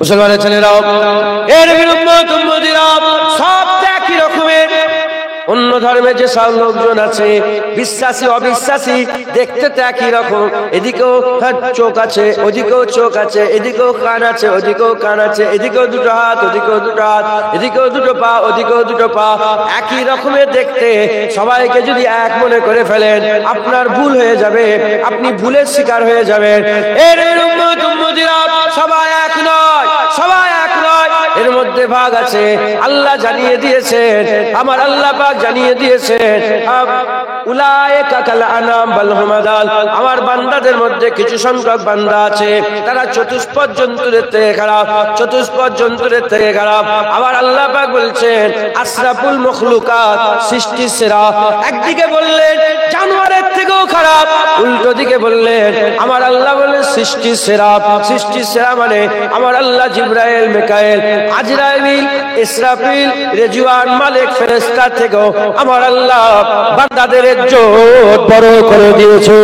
মুসলমানের ছেলেরাও এর বিরুদ্ধে সব একই রকমের। অন্য ধর্মের যে সব লোকজন আছে, বিশ্বাসী অবিশ্বাসী, দেখতে তো একই রকম। এদিকেও চোখ আছে, ওদিকেও চোখ আছে, এদিকেও কান আছে, ওদিকেও কান আছে, এদিকেও দুটো হাত, ওদিকেও দুটো হাত, এদিকেও দুটো পা, ওদিকেও দুটো পা, একই রকমের দেখতে। সবাইকে যদি এক মনে করে ফেলেন, আপনার ভুল হয়ে যাবে, আপনি ভুলের শিকার হয়ে যাবেন। এর উম্মতিরা সবাই এক নয়, সবাই এক নয়, এর মধ্যে ভাগ আছে। আল্লাহ জানিয়ে দিয়েছেন, আমার আল্লাহ পাক জানিয়ে দিয়েছেন, উলাইকা কাল আনাম বাল হুম আদাল। আমার বান্দাদের মধ্যে কিছু সংখ্যক বান্দা আছে, তারা চতুষ্পদ জন্তুদের থেকে খারাপ, চতুষ্পদ জন্তুদের থেকে খারাপ। আবার আল্লাহ পাক বলছেন আশরাফুল মখলুকাত, সৃষ্টির সেরা। একদিকে বললেন জানোয়ারের থেকেও খারাপ, উল্টো দিকে বললেন আমার আল্লাহ বললেন সৃষ্টির সেরা। সৃষ্টির সেরা মানে আমার আল্লাহ জিবরাইল, মিকাইল, আজরাইল, ইসরাফিল, রেজওয়ান, মালিক, ফেরেশতা থেকেও আমার আল্লাহ বান্দাদের ইজ্জত বড় করে দিয়েছে।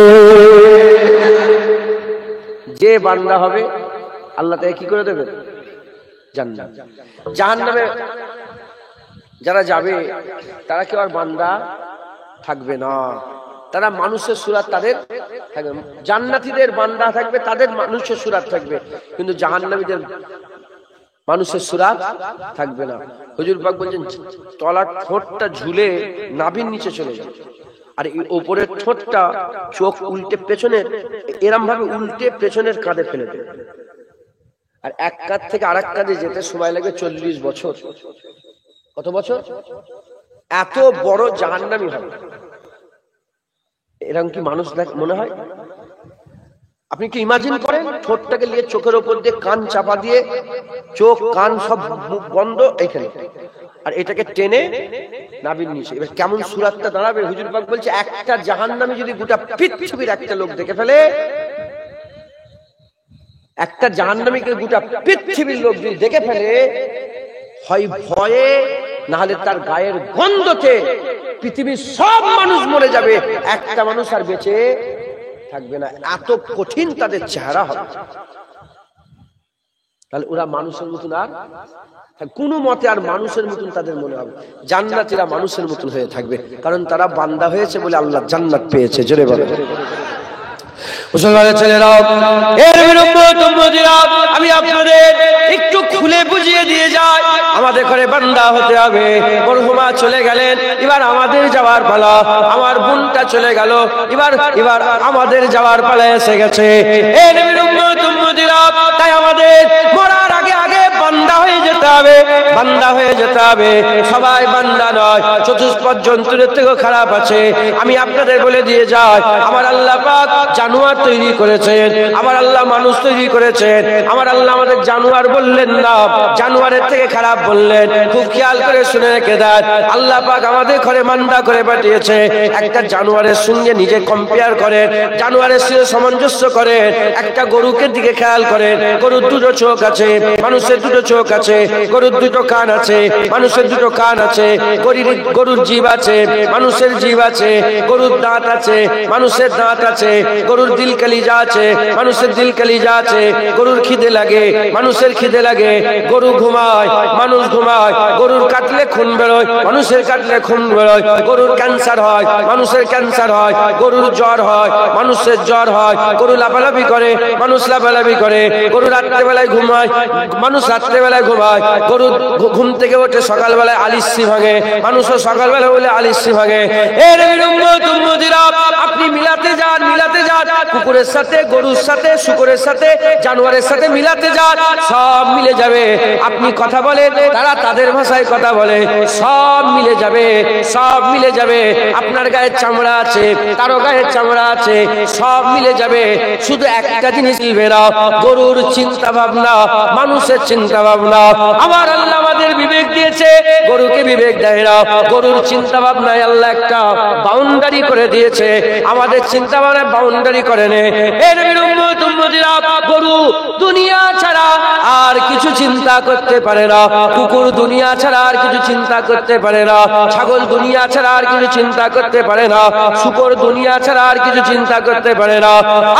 যে বান্দা হবে আল্লাহ তাকে কি করে দেবে? জান্নাত। জাহান্নামে যারা যাবে তারা কি আর বান্দা থাকবে না, তারা মানুষের সুরাত তাদের থাকবে। জান্নাতীদের বান্দা থাকবে, তাদের মানুষের সুরাত থাকবে, কিন্তু জাহান্নামীদের মানুষের সুরাত থাকবে না। হুজুর পাক বলছেন তলার ঠোঁটটা ঝুলে নাভির নিচে চলে যাবে, আর এই উপরের ঠোঁটটা চোখ উল্টে পেছনের, এরম ভাবে উল্টে পেছনের কাঁধে ফেলে দেবে। আর এক কাঁধ থেকে আরেক কাঁধে যেতে সময় লাগে 40 বছর। কত বছর? এত বড় জাহান্নামী হবে। এরকম কি মানুষ মনে হয়? আপনি কি ইমাজিন করেন, ঠোঁটটাকে নিয়ে চোখের উপর দিয়ে কান চাপা দিয়ে, চোখ কান সব মুখ বন্ধ এখানে, আর এটাকে টেনে নাভির নিচে, এবার কেমন সুরাতটা দাঁড়াবে? হুজুর পাক বলছে একটা জাহান্নামী যদি গোটা পৃথিবীর একটা লোক দেখে ফেলে, একটা জাহান্নামীকে গোটা পৃথিবীর লোক যদি দেখে ফেলে, হয় ভয়ে, না হলে তার গায়ের গন্ধতে পৃথিবীর সব মানুষ মরে যাবে, একটা মানুষ আর বেঁচে থাকবে না। এত কঠিন তাদের চেহারা হবে। তাহলে ওরা মানুষের মতন আর কোন মতে আর মানুষের মতন তাদের মনে হবে। জান্নাতীরা মানুষের মতন হয়ে থাকবে, কারণ তারা বান্দা হয়েছে বলে আল্লাহ জান্নাত পেয়েছে। জোরে বলে। মুসলমানের ছেলেরা, এর বিরুদ্ধে আমি আপনাদের একটু খুলে বুঝিয়ে দিয়ে যাই। আমাদের ঘরে বান্দা হতে হবে। মরহুমা চলে গেলেন, এবার আমাদের যাওয়ার পালা। আমার বোনটা চলে গেল, এবার আমাদের যাওয়ার পালা এসে গেছে। এর বিরুদ্ধে তাই আমাদের মরার আগে আগে বান্দা হয়ে যেতে হবে, বান্দা হয়ে যেতে হবে। সবাই বান্দা নয়, চতুষ্পদ জন্তুদের থেকেও খারাপ আছে। আমি আপনাদের বলে দিয়ে যাই, আমার আল্লাহ পাক জানোয়ার তৈরি করেছেন, আমার আল্লাহ মানুষ তৈরি করেছেন। আমার আল্লাহ আমাদের জানোয়ার বললেন না, জানোয়ারের থেকে খারাপ বললেন। খুব খেয়াল করে শুনে রেখে দেন, আল্লাহ পাক আমাদের ঘরে বান্দা করে পাঠিয়েছে। একটা জানোয়ারের সঙ্গে নিজে কম্পেয়ার করেন, জানোয়ারের সঙ্গে সামঞ্জস্য করেন। একটা গরুকে দিকে খেয়াল করেন, গরুর দুটো চোখ আছে, মানুষের দুটো চোখ আছে, গরুর দুটো কান আছে, মানুষের দুটো কান আছে, গরুর জীব আছে, মানুষের জীব আছে, গরুর দাঁত আছে, মানুষের দাঁত আছে, গরুর দিল কলিজা আছে, মানুষের দিল কলিজা আছে, গরুর খিদে লাগে, মানুষের খিদে লাগে, গরু ঘুমায়, মানুষ ঘুমায়, গরুর কাটলে খুন বেরোয়, মানুষের কাটলে খুন বেরোয়, গরুর ক্যান্সার হয়, মানুষের ক্যান্সার হয়, গরুর জ্বর হয়, মানুষের জ্বর হয়, গরু লাফালাফি করে, মানুষ লাফালাফি করে, গরু রাত্রেবেলায় ঘুমায়, মানুষ রাত্রেবেলায় ঘুমায়, গরু ঘুম থেকে ওঠে সকালবেলায় আলিস্যি ভাঙে, মানুষও সকালবেলা বলে আলিস্যি ভাঙে। এর আপনি মিলাতে যান, মিলাতে যান, কুকুরের সাথে, গরুর সাথে, শুকরের সাথে, জানোয়ারের সাথে মিলাতে যান, সব মিলে যাবে। আপনি কথা বলেন, তারা তাদের ভাষায় কথা বলে, সব মিলে যাবে, সব মিলে যাবে। আপনার গায়ের চামড়া আছে, তারও গায়ের চামড়া আছে, সব মিলে যাবে। শুধু একটা জিনিস মিলবে না, গরুর চিন্তা ভাবনা, মানুষের চিন্তা ভাবনা। আমার আল্লাহ আমাদের বিবেক দিয়েছে, গরুকে বিবেক দেয় না। গরুর চিন্তা ভাবনায় আল্লাহ একটা বাউন্ডারি করে দিয়েছে, আমাদের চিন্তা ভাবনায় বাউন্ডারি করে নে। এর বিরুদ্ধে গরু দুনিয়া ছাড়া আর কিছু চিন্তা করতে পারে না, কুকুর দুনিয়া ছাড়া আর কিছু চিন্তা করতে পারে না, ছাগল দুনিয়া ছাড়া আর কিছু চিন্তা করতে পারে না, শুকর দুনিয়া ছাড়া আর কিছু চিন্তা করতে পারে না।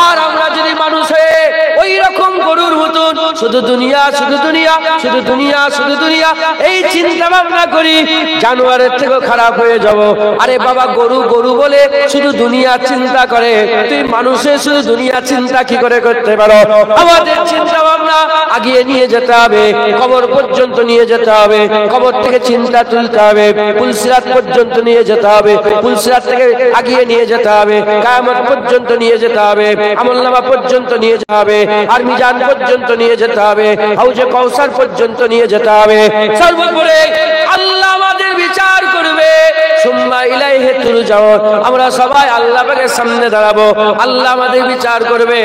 আর আমরা যদি মানুষ হয়ে ওই রকম গরুর মতন শুধু দুনিয়া শুধু দুনিয়া শুধু দুনিয়া শুধু দুনিয়া এই চিন্তা ভাবনা করি, জানোয়ারের থেকেও খারাপ হয়ে যাব। আরে বাবা, গরু গরু বলে শুধু দুনিয়া চিন্তা করে, তুই মানুষের শুধু দুনিয়া চিন্তা কি করে করতে পারো? আমাদের চিন্তা ভাবনা আগিয়ে নিয়ে যেতে হবে, কবর পর্যন্ত নিয়ে যেতে হবে, কবর থেকে চিন্তা তুলতে হবে, পুলসিরাত পর্যন্ত নিয়ে যেতে হবে, পুলসিরাত থেকে আগিয়ে নিয়ে যেতে হবে, কিয়ামত পর্যন্ত নিয়ে যেতে হবে, আমলনামা পর্যন্ত নিয়ে যেতে হবে, আর মিজান পর্যন্ত নিয়ে যেতে হবে, হাউজে কাউসার পর্যন্ত নিয়ে যেতে হবে। সর্বোপরি আল্লাহ আমাদের বিচার করবে, সুম্মা ইলাইহি তুরজাউন। আমরা সবাই আল্লাহ পাকের সামনে দাঁড়াবো, আল্লাহ আমাদের বিচার করবে।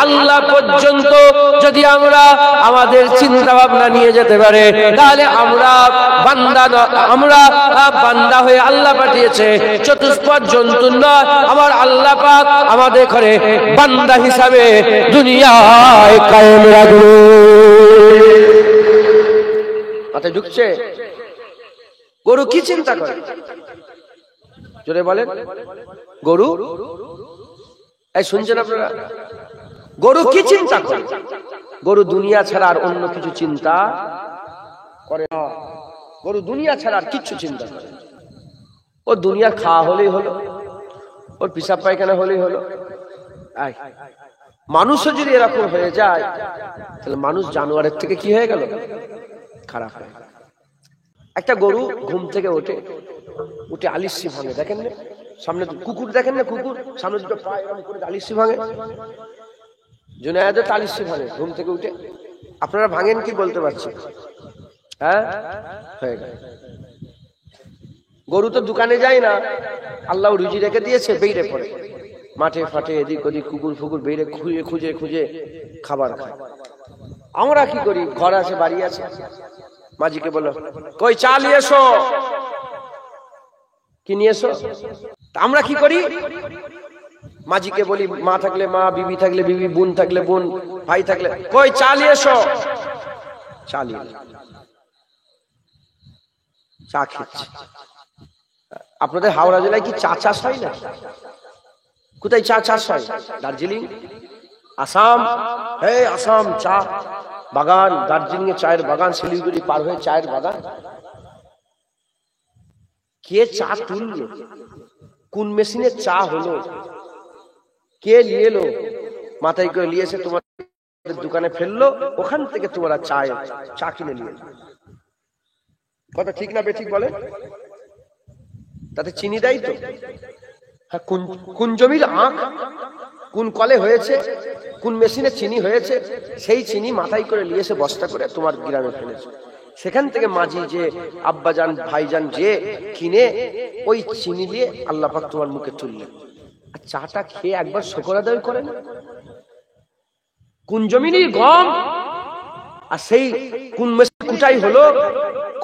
আল্লাহ পর্যন্ত যদি আমরা আমাদের চিন্তা ভাবনা নিয়ে যেতে পারে, তাহলে আমরা বান্দা হয়ে আল্লাহ পাঠিয়েছে, চতুষ্পদ জন্তু নয়। আমার আল্লাহ পাক আমাদের ঘরে বান্দা হিসাবে দুনিয়ায় কায়েম রাখবে। মাথায় ঢুকছে? গরু কি চিন্তা করে? জোরে বলেন। গরু, এই শুনছেন আপনারা? গরু কি চিন্তা করে? গরু দুনিয়া ছাড়া আর অন্য কিছু চিন্তা করে না। গরু দুনিয়া ছাড়া আর কিচ্ছু চিন্তা করে না। ও দুনিয়ার খাওয়া হলেই হলো, ওর পিসাব পায়খানা হলেই হলো। মানুষও যদি এরকম হয়ে যায়, তাহলে মানুষ জানোয়ারের থেকে কি হয়ে গেল? খারাপ হয়ে গেল। একটা গরু ঘুম থেকে উঠে আলিশি ভাঙে, দেখেন না? সামনে কুকুর দেখেন না? কুকুর সামনে দুটো পা এরকম করে আলিশি ভাঙে। জুনায়েদও আলিশি ভাঙে ঘুম থেকে উঠে। আপনারা ভাঙেন কি বলতে পারছি? হ্যাঁ, হয়ে গেল। গরু তো দোকানে যায় না, আল্লাহ রুজি রেখে দিয়েছে, বেরিয়ে পড়ে মাঠে ফাটে এদিক ওদিক, কুকুর ফুকুর বেরিয়ে খুঁজে খুঁজে খাবার খায়। আমরা কি করি? ঘর আছে, বাড়ি আছে, মাঝিকে বলো কই চা নিয়ে এসো, কি নিয়ে এসো। আমরা কি করি? মাঝিকে বলি, মা থাকলে মা, বিবি থাকলে বিবি, বোন থাকলে বোন, ভাই থাকলে কই চা নিয়ে এসো, চা নিয়ে চা খেচ্ছে। আপনাদের হাওড়া জেলায় কি চা চাষ হয় না? কোথায় চা চাষ হয়? দার্জিলিং, আসাম। এই আসাম চা বাগান, দার্জিলিং এ চায়ের বাগান, শিলিগুড়ি পার হয়ে চায়ের বাগান। কে চা তুললো? কোন মেশিনে চা হলো? কে নিয়ে এলো? মাথায় করে নিয়ে এসে তোমার দোকানে ফেললো, ওখান থেকে তোমরা চা কিনে নিয়ে এলো। কথা ঠিক না বেঠিক বলে? তাতে চিনি দেয় তো? হ্যাঁ, কোন জমির আখ, কোন কলে হয়েছে, কোন মেশিনে চিনি হয়েছে, সেই চিনি মাথায় করে নিয়ে এসে বস্তা করে তোমার গ্রামে ফেলেছে। সেখান থেকে মাঝি যে, আব্বাজান, ভাইজান যে কিনে ওই চিনি দিয়ে আল্লাহ পাক তোমার মুখে তুললেন। আর চাটা খেয়ে একবার শুকর আদায় করেন। কোন জমিনই গম, আর সেই কোন মেশিনে কুটাই হলো,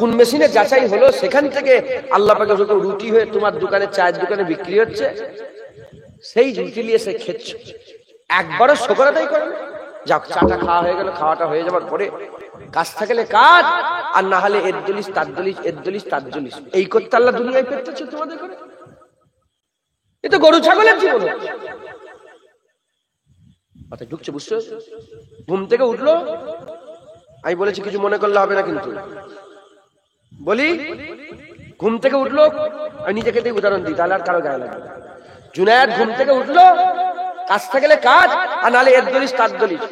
কোন মেশিনে যাচাই হলো, সেখান থেকে আল্লাহ পাকের হুকুমে রুটি হয়ে তোমার দোকানে, চায়ের দোকানে বিক্রি হচ্ছে। সেই রুটি নিয়ে সে খেচ্ছে, একবারও শুকর আদায় করে না। যাক, চাটা খাওয়া হয়ে গেল। খাওয়াটা হয়ে যাবার পরে কাজ থাকলে কাজ, আর না হলে এর দলিস তার দলিস, এর দলিস তার দলিস, এই করতে আল্লাহ দুনিয়ায় পেতেছে তোমাদের করে। এ তো গরু ছাগলের জীবন। মাথায় ঢুকছে? বুঝছো? ঘুম থেকে উঠলো, আমি বলেছি কিছু মনে করলে হবে না, কিন্তু বলি ঘুম থেকে উঠলো, আমি নিজেকে দিয়ে উদাহরণ দিই, তাহলে আর কারো গায়ে লাগবে। জুনায়েদ ঘুম থেকে উঠলো, কাজ থাকলে কাজ, আর নাহলে এর দলিস তার দলিস।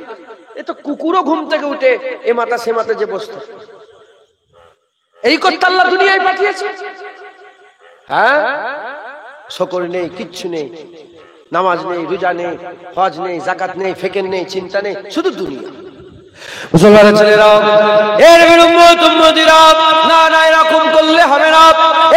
এ তো কুকুরও ঘুম থেকে উঠে এ মাথা সে মাথা যে বসত, এই করতে আল্লাহ দুনিয়ায় পাঠিয়েছে। হ্যাঁ, শুকর নেই, কিচ্ছু নেই, নামাজ নেই, রোজা নেই, হজ নেই, যাকাত নেই, ফিকির নেই, চিন্তা নেই, শুধু দুনিয়া। মুসলমানের ছেলেরা, এর উম্মতিরা, না না, এরকম করলে হবে না,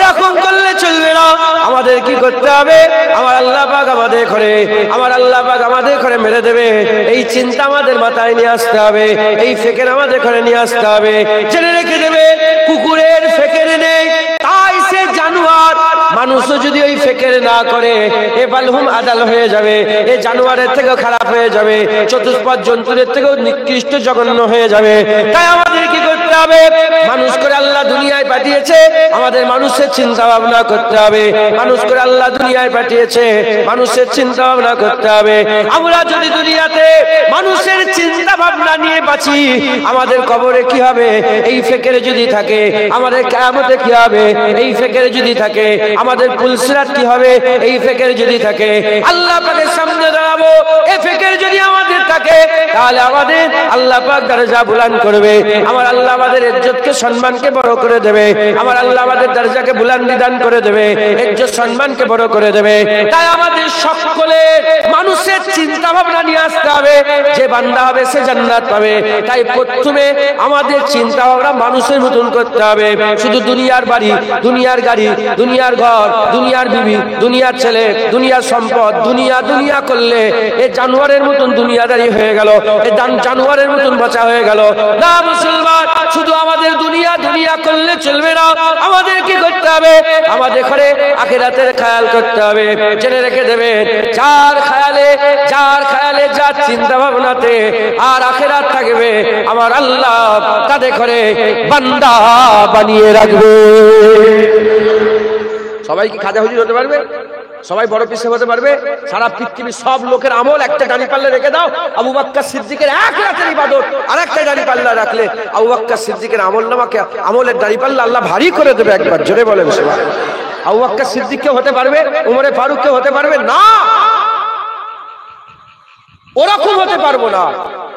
এরকম করলে চলবে না। আমাদের কি করতে হবে? আমার আল্লাহ পাক আমাদের ঘরে, আমার আল্লাহ পাক আমাদের ঘরে মেরে দেবে, এই চিন্তা আমাদের মাথায় নিয়ে আসতে হবে, এই ফিকির আমাদের ঘরে নিয়ে আসতে হবে। জেনে রেখে দেবে, কুকুরের ফিকির নেই, তাই সে জানোয়ার মানুষও যদি ওই ফিকির না করে এ বালহুম আদাল হয়ে যাবে, এ জানোয়ারের থেকেও খারাপ হয়ে যাবে, চতুষ্পদ জন্তুদের থেকেও নিকৃষ্ট জঘন্য হয়ে যাবে। তাই আমাদের কি করতে হবে? মানুষ করে আল্লাহ দুনিয়ায় পাঠিয়েছে, আমাদের মানুষের চিন্তা ভাবনা করতে হবে। মানুষ করে আল্লাহ দুনিয়ায় পাঠিয়েছে, মানুষের চিন্তা ভাবনা করতে হবে। আমরা যদি দুনিয়াতে মানুষের চিন্তা ভাবনা নিয়ে বাঁচি, আমাদের কবরে কি হবে এই ফিকিরে যদি থাকে, আমাদের কিয়ামতে কি হবে এই ফিকিরে যদি থাকে, আমাদের পুলসিরাত কি হবে এই ফিকিরে যদি থাকে, আল্লাহ পাকের সামনে দাঁড়াবো এই ফিকির যদি আমাদের থাকে, তাহলে আমাদের আল্লাহ পাক দরজা বুলন্দ করবে। আমার আল্লাহ আমাদের ইজ্জতকে সম্মানকে বড় করে দেবে, আমার আল্লাহ আমাদের দরজাকে বুলন্দি দান করে দেবে, ইজ্জত সম্মানকে বড় করে দেবে। তাই আমাদের সকলের মানুষের চিন্তা ভাবনা নিয়ে আসতে হবে, যে বান্দা হবে সে জান্নাত পাবে। তাই প্রথমে আমাদের চিন্তা ভাবনা মানুষের মতন করতে হবে। শুধু দুনিয়ার বাড়ি, দুনিয়ার গাড়ি, দুনিয়ার ঘর, দুনিয়ার বিবি, দুনিয়ার ছেলে, দুনিয়ার সম্পদ, দুনিয়া দুনিয়া করলে এ জানোয়ারের মতন দুনিয়াদারি হয়ে গেল, এ জানোয়ারের মতন বাঁচা হয়ে গেল। না মুসলমান, শুধু আমাদের দুনিয়া দুনিয়া করলে চলবে না, আমাদের কি করতে হবে? আমাদের ঘরে আখিরাতের খেয়াল করতে হবে। জেনে রেখে দেবেন, যার খেয়ালে যার চিন্তা ভাবনাতে আর আখিরাত থাকবে, আমার আল্লাহ তাদের ঘরে বান্দা বানিয়ে রাখবে। সবাই কি খাজা হুজুর হতে পারবে? সবাই বড় পিসে হতে পারবে? সারা পৃথিবীর সব লোকের আমল একটা ডানি পাল্লা রেখে দাও, আবু বকর সিদ্দিকের এক রাতের ইবাদত আর একটা ডানি পাল্লা রাখলে আবু বকর সিদ্দিকের আমল নামাকে আমলের ডানি পাল্লা আল্লাহ ভারী করে দেবে। একবার জোরে বলেন সুবহানাল্লাহ। আবু বকর সিদ্দিক কেউ হতে পারবে? উমরে ফারুক কেউ হতে পারবে না? ওরকম হতে পারবো না।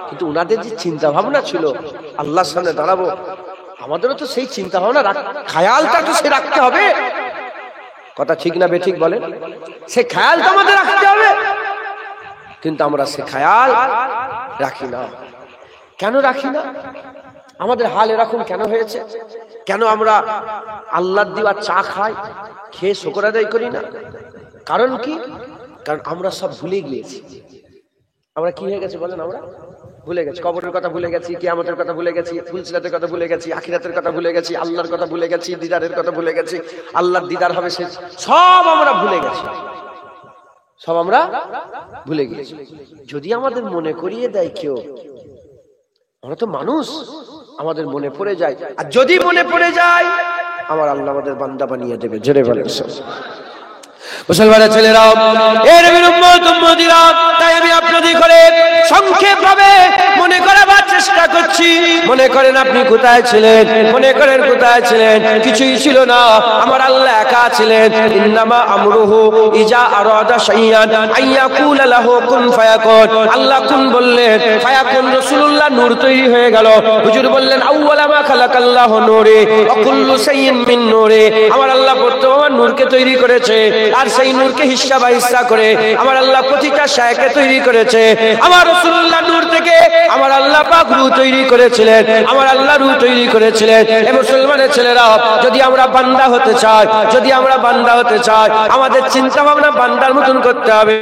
কিন্তু উনাদের যে চিন্তা ভাবনা ছিল আল্লাহর সামনে দাঁড়াবো, আমাদেরও তো সেই চিন্তা ভাবনা খেয়ালটা তো সে রাখতে হবে। কথা ঠিক না বেঠিক বলেন? সে খেয়াল তো আমাদের রাখতে হবে, কিন্তু আমরা সে খেয়াল রাখি না। কেন রাখি না? আমাদের হাল এরকম কেন হয়েছে? কেন আমরা আল্লাহর দেওয়া চা খাই, খেয়ে শুকর আদায় করি না? কারণ কি? কারণ আমরা সব ভুলে গিয়েছি। আমরা কি হয়ে গেছে বলেন? আমরা ভুলে গেছি, কবরের কথা ভুলে গেছি, কিয়ামতের কথা ভুলে গেছি, ফুলসিরাতের কথা ভুলে গেছি, আখিরাতের কথা ভুলে গেছি, আল্লাহর কথা ভুলে গেছি, দিদারের কথা ভুলে গেছি, আল্লাহর দিদার হবে সে সব আমরা ভুলে গেছি, সব আমরা ভুলে গেছি। যদি আমাদের মনে করিয়ে দেয় কেউ, আমরা তো মানুষ, আমাদের মনে পড়ে যায়, আর যদি মনে পড়ে যায় আমার আল্লাহ আমাদের বান্দা বানিয়ে দেবে। জোরে বলেন মুসলমানের ছেলেরা, এর উম্মতিরা, তাই আমি আপনাদের করে সংক্ষেপ ভাবে মনে করাবার চেষ্টা করছি। মনে করেন আপনি কোথায় ছিলেন, মনে করেন কোথায় ছিলেন? কিছুই ছিল না, আমার আল্লাহ একা ছিলেন। ইন্নামা আমরুহু ইজা আরাদা শাইআন আইয়াকুলা লাহু কুন ফায়াকুন। আল্লাহ কুন বললেন, ফায়াকুন, রাসূলুল্লাহ নূর তৈরি হয়ে গেল। হুজুর বললেন, আউওয়ালা মা খালাকাল্লাহু নূরে ওয়া কুল্লু শাইইন মিন নূরে। আমার আল্লাহ প্রথম নূরকে তৈরি করেছে, আর সেই নূরকে হিস্সা বা হিস্সা করে আমার আল্লাহ প্রতিটা শায়কে তৈরি করেছে। আমার রাসূলুল্লাহ নূর থেকে আমার আল্লাহ পাক রূহ তৈরি করেছিলেন, আমার আল্লাহ রূহ তৈরি করেছিলেন। এ মুসলমানের ছেলেরা, যদি আমরা বান্দা হতে চাই, যদি আমরা বান্দা হতে চাই, আমাদের চিন্তা ভাবনা বান্দার মতন করতে হবে।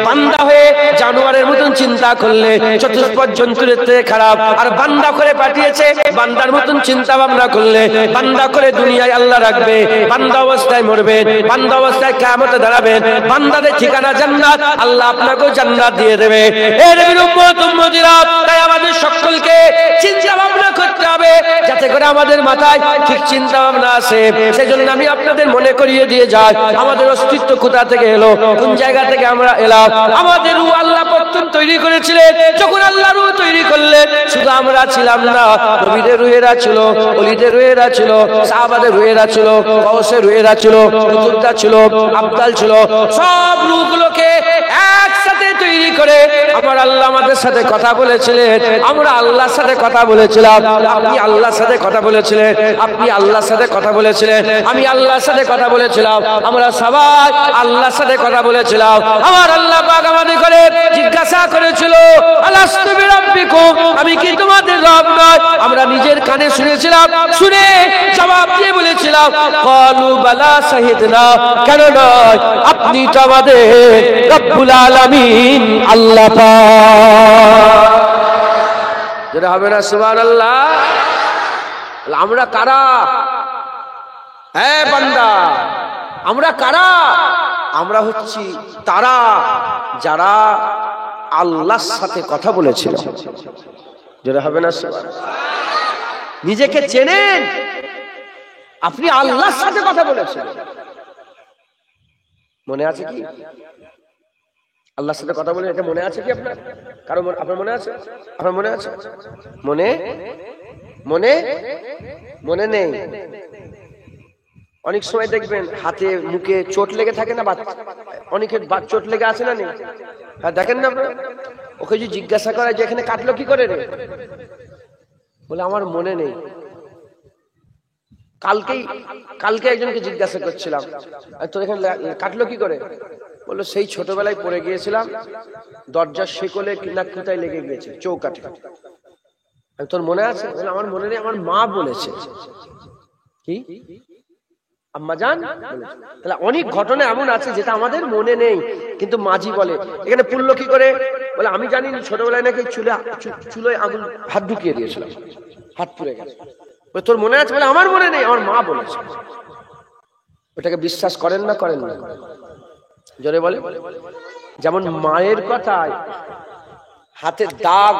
বান্দা হয়ে জানোয়ারের মতন চিন্তা করলে চতুষ্পদ জন্তুর থেকে খারাপ। আর বান্দা করে পাঠিয়েছে, বান্দার মতন চিন্তা ভাবনা করলে বান্দা করে দুনিয়ায় আল্লাহ রাখবে, বান্দা অবস্থায় মরবেন, বান্দা অবস্থায় কিয়ামতে দাঁড়াবেন, বান্দাদের ঠিকানা জান্নাত, আল্লাহ আপনাকেও জান্নাত দিয়ে দেবে। এর উম্মতিরা, তাই আমাদের সকলকে চিন্তা ভাবনা করতে হবে যাতে করে আমাদের মাথায় ঠিক চিন্তা ভাবনা আসে। সেজন্য আমি আপনাদের মনে করিয়ে দিয়ে যাই, আমাদের অস্তিত্ব কোথা থেকে এলো, কোন জায়গা থেকে আমরা এলাম। আমাদের রূহ আল্লাহ প্রথম তৈরি করেছিলেন। যখন আল্লাহ রূহ তৈরি করলেন, শুধু আমরা ছিলাম না, নবীদের রূহেরা ছিল, ওলিদের রূহেরা ছিল, সাহাবাদের রূহেরা ছিল, গাউসের রূহেরা ছিল, কুতুবরা ছিল, আবদাল ছিল, সব রূহগুলোকে একসাথে তৈরি করে আমার আল্লাহ আমাদের সাথে কথা বলেছিলেন। আমরা আল্লাহর সাথে কথা বলেছিলাম, আপনি আল্লাহর সাথে কথা বলেছিলেন, আপনি আল্লাহর সাথে কথা বলেছিলেন, আমি আল্লাহর সাথে কথা বলেছিলাম, আমরা সবাই আল্লাহর সাথে কথা বলেছিলাম। আমার আল্লাহ পাক আমাদের করে জিজ্ঞাসা করেছিল, আলাস্তু বিরাব্বিকুম, আমি কি তোমাদের রব নয়? আমরা নিজের কানে শুনেছিলাম, শুনে জবাব দিয়ে বলেছিলাম, ক্বালু বালা শাহিদনা, কেন নয়, আপনি তো আমাদের রব্বুল আলামিন আল্লাহ পাক। যেটা হবে না সুবহানাল্লাহ। আমরা কারা? হ্যাঁ বান্দা, আমরা কারা? আমরা হচ্ছি তারা যারা আল্লাহর সাথে কথা বলেছিল। যেটা হবে না, নিজেকে চেনেন, আপনি আল্লাহর সাথে কথা বলেছেন। মনে আছে কি আল্লাহর সাথে কথা বলে? এটা মনে আছে কি আপনার? কারো আপনার মনে আছে? আপনার মনে আছে? মনে মনে মনে নেই। অনেক সময় দেখবেন হাতে মুখে চোট লেগে থাকে না, অনেকের চোট লেগে আছে না? নেই? হ্যাঁ, দেখেন না আপনার? ওকে যদি জিজ্ঞাসা করা যে এখানে কাটলো কি করে রে, বলে আমার মনে নেই। কালকে একজনকে জিজ্ঞাসা করছিলাম, তোর এখানে কাটলো কি করে? বললো সেই ছোটবেলায় পড়ে গিয়েছিলাম, দরজার শেকলে না কোথায় লেগে গিয়েছে, চৌকাঠে। তোর মনে আছে? বলে আমার মনে নেই, আমার মা বলেছে। কি আম্মা জান? তাহলে অনেক ঘটনা এমন আছে যেটা আমাদের মনে নেই, কিন্তু মাঝি বলে এখানে পুড়লো কি করে? বলে আমি জানি, ছোটবেলায় নাকি চুলোয় আগুন হাত ঢুকিয়ে দিয়েছিলাম, হাত পুড়ে গেছে। তোর মনে আছে? বলে আমার মনে নেই, আমার মা বলেছে। ওটাকে বিশ্বাস করেন না করেন না? জোরে বলে। যেমন মায়ের কথায় হাতে দাগ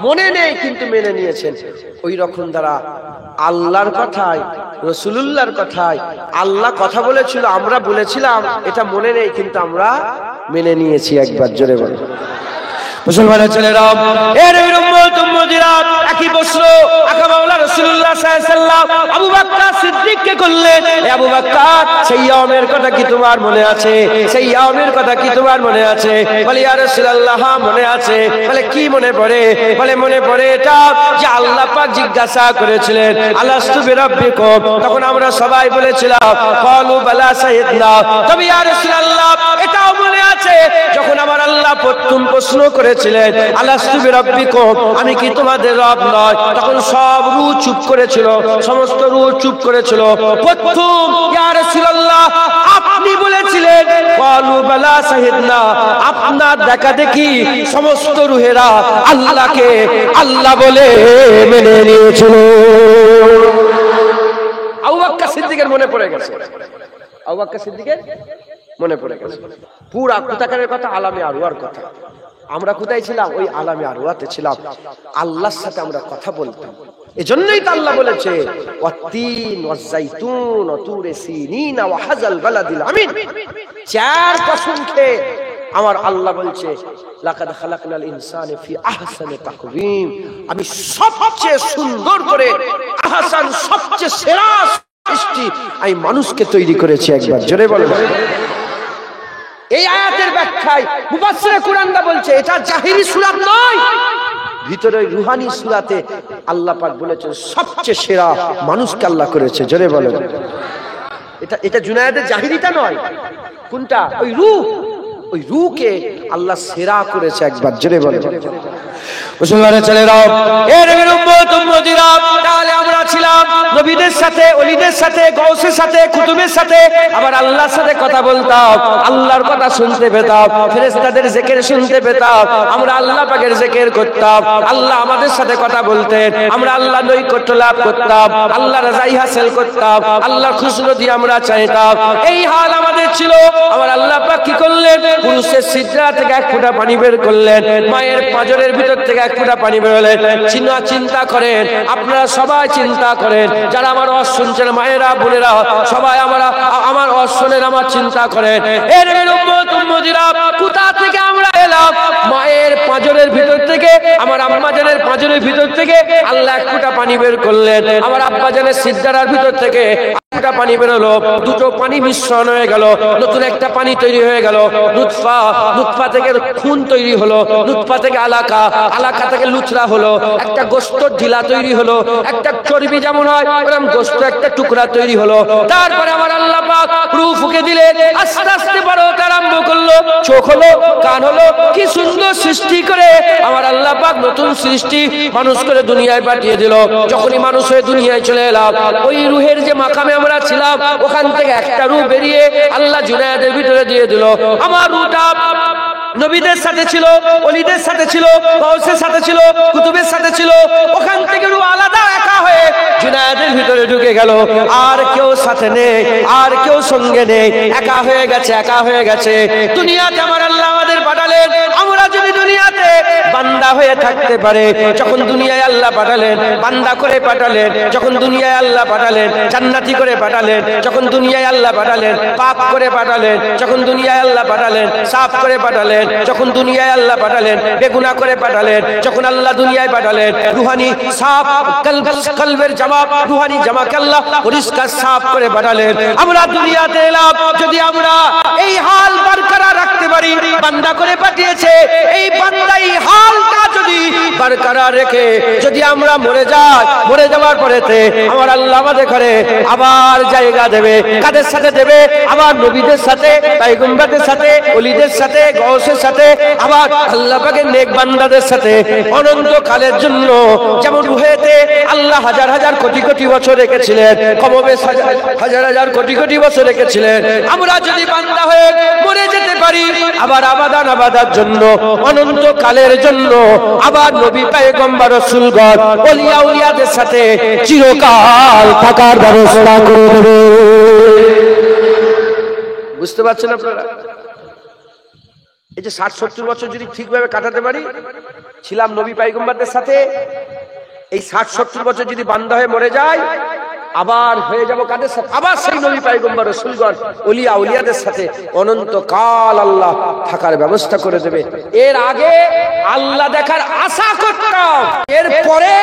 মনে নেই কিন্তু মেনে নিয়েছেন, ওই রকম দ্বারা আল্লাহর কথায়, রাসূলুল্লাহর কথায়, আল্লাহ কথা বলেছিল, আমরা বলেছিলাম, এটা মনে নেই কিন্তু আমরা মেনে নিয়েছি। একবার জোরে বলে। মুসলমানের ছেলেরা, এর উম্মতিরা একই প্রশ্ন আকা মাওলা রাসূলুল্লাহ সাল্লাল্লাহু আলাইহি ওয়াসাল্লাম আবু বকর সিদ্দিককে করলেন, হে আবু বকর, সেই ইয়ামের কথা কি তোমার মনে আছে? সেই ইয়ামের কথা কি তোমার মনে আছে? বলে ইয়া রাসূলুল্লাহ, মনে আছে। বলে কি মনে পড়ে? বলে মনে পড়ে এটা যে আল্লাহ পাক জিজ্ঞাসা করেছিলেন আলাস্তু বিরাব্বিকুম, তখন আমরা সবাই বলেছিলাম ক্বালু বালা শাহিদনা। তবে ইয়া রাসূলুল্লাহ, এটাও মনে আছে যখন আমার আল্লাহ প্রথম প্রশ্ন করেছিলেন আলাস্তু বিরাব্বিকুম, আমি কি তোমাদের রব নয়? তখন সব রূহ চুপ করেছিল, সমস্ত রূহ চুপ করেছিল। প্রথম ইয়া রাসূলুল্লাহ আপনি বলেছিলেন ক্বালু বালা শাহিদনা, আপনার দেখা দেখি সমস্ত রূহেরা আল্লাহকে আল্লাহ বলে মেনে নিয়েছিল। আবু বকর সিদ্দিকের মনে পড়ে গেছে, আবু বকর সিদ্দিকের মনে পড়ে গেছে। পুরা কোথাকারের কথা, আলামে আরওয়ার কথা। আমরা কোথায় ছিলাম? ওই আলামে আরওয়াতে ছিলাম, আল্লাহর সাথে আমরা কথা বলতাম। এজন্যই তো আল্লাহ বলেছে ওয়াত্তিন ওয়াজাইতুন ওয়া তুরে সিনিন ওয়া হাযাল বালাদিল আমিন। চার কসম খেয়ে আমার আল্লাহ বলছে লাকাদ খালাকনাল ইনসানা ফি আহসানি তাকওয়িম, আমি সবচেয়ে সুন্দর করে, আহসান সবচেয়ে সেরা সৃষ্টি আমি মানুষকে তৈরি করেছি। একবার জোরে বলেন। এই আয়াতের ব্যাখ্যায় মুফাসসিরে কুরআনরা বলছে এটা জাহিরি সূরাত নয়, ভিতরে রুহানি সূরাতে আল্লাহ পাক বলেছেন সবচেয়ে সেরা মানুষকে আল্লাহ করেছে। জোরে বলেন। এটা জুনায়েদের জাহিরিটা নয়। কোনটা? ওই রূহ, ওই রূহকে আল্লাহ সেরা করেছে। একবার জোরে বলেন। মুসলমানের ছেলেরা, এর উম্মতিরা, তাহলে আমরা ছিলাম নবীদের সাথে, ওলিদের সাথে, গাউসের সাথে, কুতুবের সাথে, আবার আল্লাহর সাথে কথা বলতাম, আল্লাহর কথা শুনতে পেতাম, ফেরেশতাদের জিকির শুনতে পেতাম, আমরা আল্লাহ পাকের জিকির করতাম, আল্লাহ আমাদের সাথে কথা বলতেন, আমরা আল্লাহ নৈকট্য লাভ করতাম, আল্লাহ রাজাই হাসিল করতাম, আল্লাহর খুশনুদি আমরা চাইতাম। এই হাল আমাদের ছিল। আমার আল্লাহ পাক কি করলেন? পুরুষের সিজদা থেকে এক ফোঁটা পানি বের করলেন, মায়ের পাঁজরের ভিতর থেকে এক ফোঁটা পানি বের হলেন। চিন্তা করেন, আপনারা সবাই চিন্তা করেন, যারা আমার ওয়াজ শুনছেন, মায়েরা বোনেরা সবাই আমার ওয়াজ শুনেন, আমার চিন্তা করেন, এর উম্মতিরা কোথা থেকে আমরা এলাম? মায়ের পাঁজরের ভিতর থেকে, আমার আম্মা জানের পাঁজরের ভিতর থেকে আল্লাহ এক ফোঁটা পানি বের করলেন, আমার আব্বা জানের সিজদার ভিতর থেকে একটা পানি বের হলো, দুটো পানি মিশ্রণ হয়ে গেল, নতুন একটা পানি তৈরি হয়ে গেল, নুতফা, নুতফা থেকে খুন তৈরি হলো, নুতফা থেকে আলাকা, আলাকা থেকে লুচরা হলো, একটা গোশত ঢিলা তৈরি হলো, একটা চর্বি যেমন হয় ওরকম গোশত একটা টুকরা তৈরি হলো। তারপরে আমার আল্লাহ পাক রূহ ফুঁকে দিলেন, আস্তে আস্তে বড় হতে আরম্ভ করলো, চোখ হলো, কান হলো, কি সুন্দর সৃষ্টি করে আমার আল্লাহ পাক নতুন সৃষ্টি মানুষ করে দুনিয়ায় পাঠিয়ে দিল। যখনই মানুষ হয়ে দুনিয়ায় চলে এলাম, ওই রূহের যে মাকামে আমরা ছিলাম ওখান থেকে একটা রূহ বেরিয়ে আল্লাহ জুনায়েদের ভিতরে দিয়ে দিল। আমার রূহটা নবীদের সাথে ছিল, ওলিদের সাথে ছিল, গাউসের সাথে ছিল, কুতুবের সাথে ছিল, ওখান থেকে রূহ আলাদা একা হয়ে জুনায়েদের ভিতরে ঢুকে ঢুকে গেল, আর কেউ সাথে নেই, আর কেউ সঙ্গে নেই, একা হয়ে গেছে, একা হয়ে গেছে। দুনিয়াতে আমার আল্লাহ আমাদের পাঠালেন, আমরা যদি দুনিয়াতে বান্দা হয়ে থাকতে পারে, যখন দুনিয়ায় আল্লাহ পাঠালেন বান্দা করে পাঠালেন, যখন দুনিয়ায় আল্লাহ পাঠালেন জান্নাতি করে পাঠালেন, যখন দুনিয়ায় আল্লাহ পাঠালেন পাক করে পাঠালেন, যখন দুনিয়ায় আল্লাহ পাঠালেন সাফ করে পাঠালেন, যখন দুনিয়ায় আল্লাহ পাঠালেন বেগুনাহ করে পাঠালেন, যখন আল্লাহ দুনিয়ায় পাঠালেন রুহানি সাফ কলবের জামা, রুহানি জামাকে আল্লাহ পরিষ্কার সাফ করে পাঠালেন। আমরা দুনিয়াতে এলাম, যদি আমরা এই হাল বরকরার রাখতে পারি, বান্দা করে পাঠিয়েছে, এই বান্দা এই হালটা যদি বরকরার রেখে যদি আমরা মরে যাই, মরে যাওয়ার পরেতে আমার আল্লাহ আমাদের ঘরে আবার জায়গা দেবে। কাদের সাথে দেবে? আবার নবীদের সাথে, পয়গম্বরদের সাথে, ওলিদের সাথে, গওসের সাথে, আবার আল্লাহ পাকের নেক বান্দাদের সাথে অনন্তকালের জন্য। যেমন রুহেতে আল্লাহ হাজার হাজার কোটি কোটি বছর রেখেছিলেন, কমবেশ হাজার হাজার কোটি কোটি বছর রেখেছিলেন। আমরা যদি বান্দা হয়ে মরে যেতে পারি, আবার আবাদান আবাদার জন্য, অনন্তকালের জন্য আবার নবী পয়গম্বর রাসূলগণ ওলিয়া উলিয়াদের সাথে চিরকাল থাকার ব্যবস্থা করে দেবে। বুঝতে পারছেন আপনারা? এই যে 60-70 বছর যদি ঠিকভাবে কাটাতে পারি, ছিলাম নবী পয়গম্বরদের সাথে, এই 60-70 বছর যদি বান্দা হয়ে মরে যায়, আবার হয়ে যাব কাদের সাথে? আবার সেই নবী পয়গম্বর রাসূলগণ ওলিয়া উলিয়াদের সাথে অনন্তকাল আল্লাহ থাকার ব্যবস্থা করে দেবে। এর আগে আল্লাহ দেখার আশা করতাম, এর পরে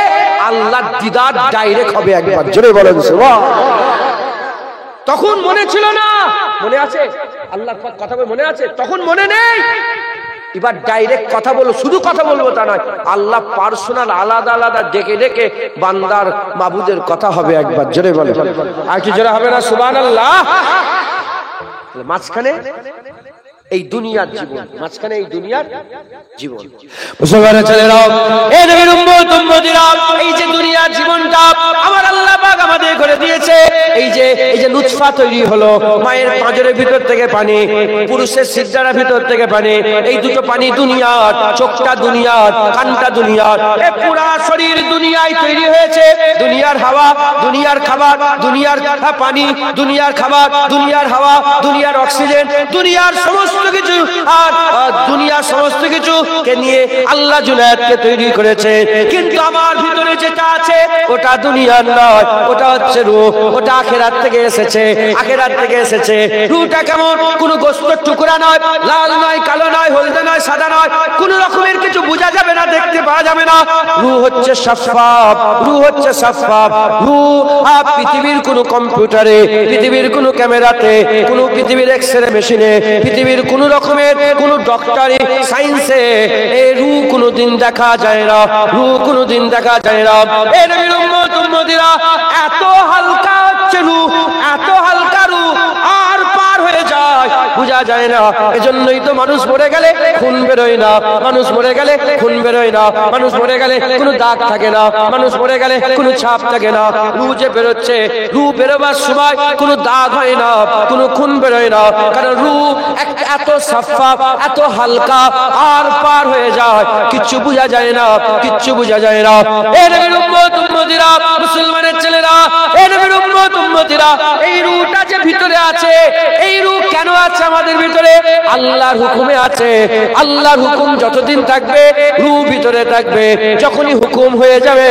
আল্লাহর দিদার ডাইরেক্ট হবে একবার। জোরে বলেন সুবহানাল্লাহ। তখন মনে ছিল না, মনে আছে? আল্লাহর কথা বলে মনে আছে? তখন মনে নেই। এবার ডাইরেক্ট কথা বলো, শুধু কথা বলবো তা নয়, আল্লাহ পার্সোনাল আলাদা আলাদা ডেকে ডেকে বান্দার মাবুদের কথা হবে একবার। জোরে বলে, আর কি জোরে হবে না সুবহানাল্লাহ? মাঝখানে এই দুনিয়ার জীবন, মাঝখানে এই দুনিয়ার জীবন। মুসলমানের ছেলেরা, এই নবীর উম্মত উম্মতিরা, এই যে দুনিয়ার জীবনটা আমার আল্লাহ পাক আমাদের করে দিয়েছে, এই যে নুতফা তৈরি হলো, মায়ের পাঁজরের ভিতর থেকে পানি, পুরুষের সিজদার ভিতর থেকে পানি, এই দুটো পানি দুনিয়ার, চোখটা দুনিয়ার, কানটা দুনিয়ার, এই পুরা শরীর দুনিয়ায় তৈরি হয়েছে। দুনিয়ার হাওয়া, দুনিয়ার খাবার, দুনিয়ার পানি, দুনিয়ার খাবার, দুনিয়ার হাওয়া, দুনিয়ার অক্সিজেন, দুনিয়ার সমস্ত কিছু, আর দুনিয়ার সমস্ত কিছু কে নিয়ে আল্লাহ জুনায়েদকে তৈরি করেছে। কিন্তু আমার ভিতরে যেটা আছে ওটা দুনিয়ার নয়, ওটা হচ্ছে রূহ, ওটা আখিরাত থেকে এসেছে, আখিরাত থেকে এসেছে। রূহটা কেমন? কোনো গোশতের টুকরা নয়, লাল নয়, কালো নয়, হলদে নয়, সাদা নয়, কোনো রকমের কিছু বোঝা যাবে না, দেখতে পাওয়া যাবে না। রূহ হচ্ছে সাফাফ, রূহ হচ্ছে সাফাফ। রূহ পৃথিবীর কোনো কম্পিউটারে, পৃথিবীর কোনো ক্যামেরাতে, কোনো পৃথিবীর এক্সরে মেশিনে, পৃথিবীর কোন রকমের কোন ডক্টরি সায়েন্সে এই রূহ কোনদিন দেখা যায় না, রূহ কোনদিন দেখা যায় না। এই নবীর উম্মত উম্মতিরা, এত হালকা হচ্ছে রূহ, এত হালকা রূহ, আর পার হয়ে যায়, বোঝা যায় না। এজন্যই তো মানুষ মরে গেলে খুন বেরোয় না, মানুষ মরে গেলে খুন বেরোয় না, মানুষ মরে গেলে কোনো দাগ থাকে না, মানুষ মরে গেলে কোনো ছাপ থাকে না। রূহ যে বেরোচ্ছে, রূহ বেরোবার সময় কোনো দাগ হয় না, কোনো খুন বেরোয় না, কারণ রূহ এত সাফাফ, এত হালকা, আর পার হয়ে যায়, কিচ্ছু বোঝা যায় না, কিচ্ছু বোঝা যায় না। এই নবীর উম্মত উম্মতিরা, মুসলমানের ছেলেরা, এই নবীর উম্মত উম্মতিরা, এই রূহটা যে ভিতরে আছে, এই রূহ কেন আছে আমাদের ভিতরে? আল্লাহর হুকুমে আছে। আল্লাহর হুকুম যতদিন থাকবে রূহ ভিতরে থাকবে, যখনই হুকুম হয়ে যাবে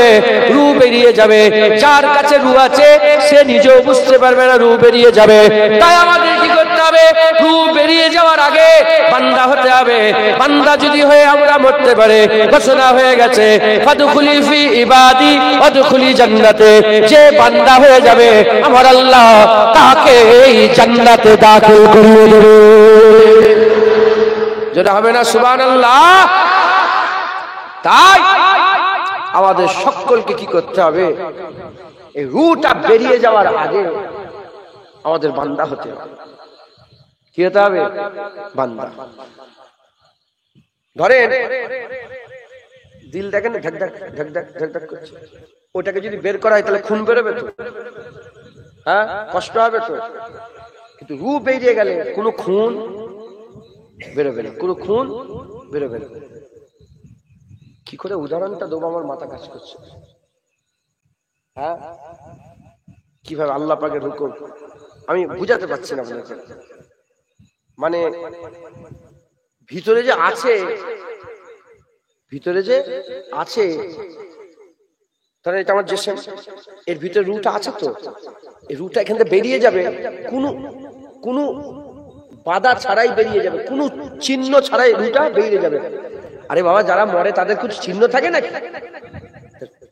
রূহ বেরিয়ে যাবে। যার কাছে রূহ আছে সে নিজেও বুঝতে পারবে না রূহ বেরিয়ে যাবে। তাই আমাদের কি করতে হবে? রূহ বেরিয়ে যাওয়ার আগে বান্দা হতে হবে। বান্দা যদি হয়ে আমরা মরতে পারে, ঘোষণা হয়ে গেছে, ফাদখুলি ফি ইবাদি ওয়াদখুলি জান্নাতে। যে বান্দা হয়ে যাবে আমার আল্লাহ তাকে এই জান্নাতে দাখিল করিয়ে দেবে। যেটা হবে না সুবহানাল্লাহ? তাই আমাদের সকলকে কি করতে হবে? এই রূহটা বেরিয়ে যাওয়ার আগে আমাদের বান্দা হতে হবে। কি হতে হবে? বান্দা। ধরেন দিল দেখেন ঢাক ঢাক ঢাক ঢাক ঢাক ঢাক করছে, ওটাকে যদি বের করা হয় তাহলে খুন বেরোবে তো, হ্যাঁ, কষ্ট হবে তো। কিন্তু রূহ বেরিয়ে গেলে কোনো খুন বেরোবে না, কোনো খুন বেরোবে না। কি করে উদাহরণটা দেবো আমার মাথা কাজ করছে। হ্যাঁ, কিভাবে আল্লাহ পাকের হুকুম আমি বুঝাতে পারছি না আপনাকে। মানে ভিতরে যে আছে তাহলে এটা আমার জিসিম, এর ভিতরে রুটা আছে, তো এই রুটা এখান থেকে বেরিয়ে যাবে কোনো বাধা ছাড়াই বেরিয়ে যাবে, কোনো চিহ্ন ছাড়াই রুটা বেরিয়ে যাবে। আরে বাবা, যারা মরে তাদের কিছু চিহ্ন থাকে নাকি?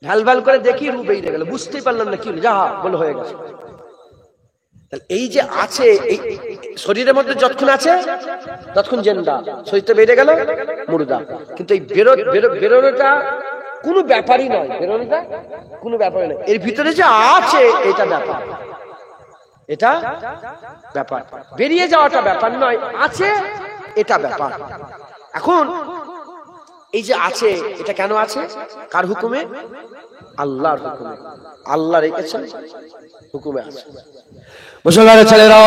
ঢাল ভাল করে দেখি রু বেরিয়ে গেল, বুঝতেই পারলাম না কি যা বলে হয়ে গেছে। এই যে আছে, এই শরীরের মধ্যে যতক্ষণ আছে ততক্ষণ জেন্দা, শরীরটা বেড়ে গেল মুর্দা। কিন্তু এই বেরোনোটা কোনো ব্যাপারই নয়, বেরোনোটা কোনো ব্যাপারই নয়। এর ভিতরে যে আছে এটা ব্যাপার, এটা ব্যাপার। বেরিয়ে যাওয়াটা ব্যাপার নয়, আছে এটা ব্যাপার। এখন এই যে আছে, এটা কেন আছে? কার হুকুমে? আল্লাহর হুকুমে। আল্লাহ রেখেছেন, হুকুমে আছে। মুসলমানের ছেলেরা,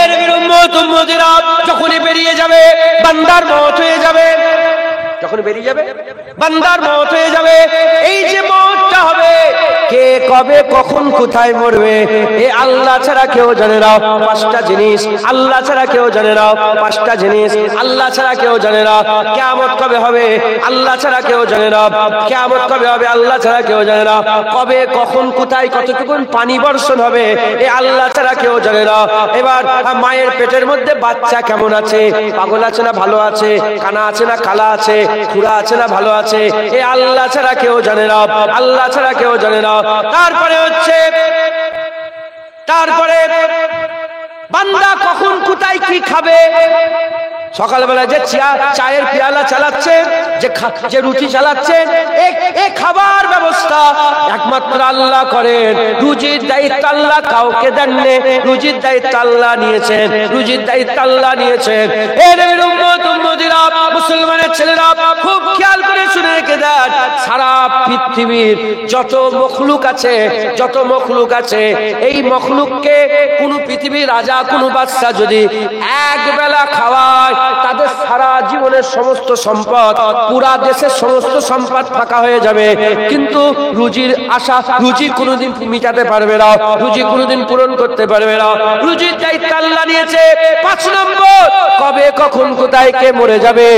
এর উম্মত উম্মতিরা যখনই বেরিয়ে যাবে বান্দার মওত হয়ে যাবে, যখন বেরিয়ে যাবে বান্দার মওত হয়ে যাবে। এই যে মওতটা হবে, কে কবে কখন কোথায় মরবে এ আল্লাহ ছাড়া কেউ জানে না। পাঁচটা জিনিস আল্লাহ ছাড়া কেউ জানে না, পাঁচটা জিনিস আল্লাহ ছাড়া কেউ জানে না। কিয়ামত কবে হবে আল্লাহ ছাড়া কেউ জানে না, কিয়ামত কবে হবে আল্লাহ ছাড়া কেউ জানে না। কবে কখন কোথায় কতটুকুন পানি বর্ষণ হবে এ আল্লাহ ছাড়া কেউ জানে না। এবার মায়ের পেটের মধ্যে বাচ্চা কেমন আছে, পাগল আছে না ভালো আছে, কানা আছে না কালা আছে, খুড়া আছে না ভালো আছে, এ আল্লাহ ছাড়া কেউ জানে না, আল্লাহ ছাড়া কেউ জানে না। তারপরে বান্দা কখন কোথায় কি খাবে, সকালবেলা যে চায়ের পেয়ালা চালাচ্ছে, যে রুটি চালাচ্ছে, এই খাবার ব্যবস্থা একমাত্র আল্লাহ করেন। রুজির দায়িত্ব আল্লাহ কাউকে দেননি, রুজির দায়িত্ব আল্লাহ নিয়েছেন, রুজির দায়িত্ব আল্লাহ নিয়েছেন। এর উম্মত উম্মতিরা, মুসলমানের ছেলেরা খুব খেয়াল করে শুনে রেখে দেন, সারা পৃথিবীর যত মখলুক আছে, এই মখলুককে কোন পৃথিবীর রাজা কোন বাদশা যদি এক বেলা খাওয়ায়, তাদের সারা জীবনের সমস্ত সম্পদ, পুরা দেশের সমস্ত সম্পদ ফাঁকা হয়ে যাবে। কিন্তু রুজির আশা, রুজি কোনোদিন মিটাতে পারবে না, রুজি কোনোদিন পূরণ করতে পারবে না। রুজির দায়িত্ব আল্লাহ নিয়েছে। 5 নম্বর, কবে কখন কোথায় কে মরে যাবে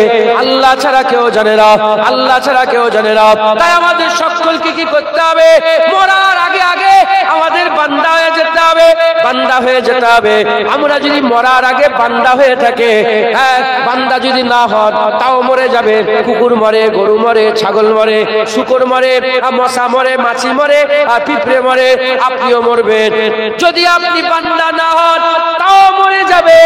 আল্লাহ ছাড়া কেউ জানে না, আল্লাহ ছাড়া কেউ জানে না। তাই আমাদের সকলকে কি করতে হবে? মরার আগে আগে আমাদের বান্দা হয়ে যেতে হবে, বান্দা হয়ে যেতে হবে। আমরা যদি মরার আগে বান্দা হয়ে থাকে, বান্দা যদি না হন তাও মরে যাবে। কুকুর মরে, গরু মরে, ছাগল মরে, শুকর মরে, মশা মরে, মাছি মরে, পিঁপড়ে মরে, আপনিও মরবেন। যদি আপনি বান্দা না হন তাও মরে যাবে,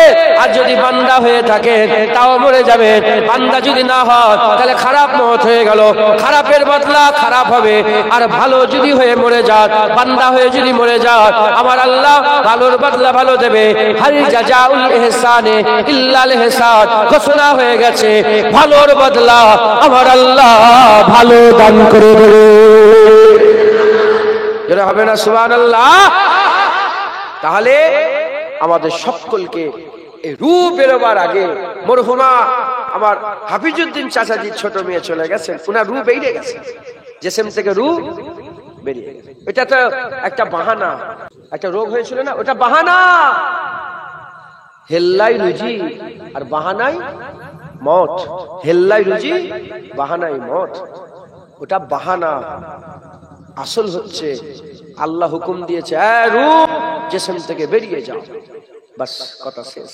আর যদি বান্দা হয়ে থাকে তাও মরে যাবে। বান্দা যদি না হন তাহলে খারাপ মওত হয়ে গেল, খারাপের বদলা খারাপ হবে। আর ভালো যদি হয়ে মরে যান, বান্দা হয়ে যদি মরে যান, আমার আল্লাহ ভালোর বদলা ভালো দেবে। হাল জাযাউল ইহসানে ইল্লাল ইহসান ঘোষণা হয়ে গেছে, ভালোর বদলা আমার আল্লাহ ভালো দান করে দেবে। যেটা হবে না সুবহানাল্লাহ। তাহলে আমাদের সকলকে এই রূপ বেরোবার আগে, মরহুমা আমার হাফিজউদ্দিন চাচাজির ছোট মেয়ে চলে গেছেন, ওনার রূপ বেরিয়ে গেছে, জিসিম থেকে রূপ বেরিয়ে গেছে। এটা তো একটা বাহানা, একটা রোগ হয়েছিল না, ওটা বাহানা। হেল্লাই রুজি আর বাহানাই মত, হেল্লাই রুজি বাহানাই মত, ওটা বাহানা। আসল হচ্ছে আল্লাহ হুকুম দিয়েছে, রূপ জিসিম থেকে বেরিয়ে যাও, বাস কথা শেষ,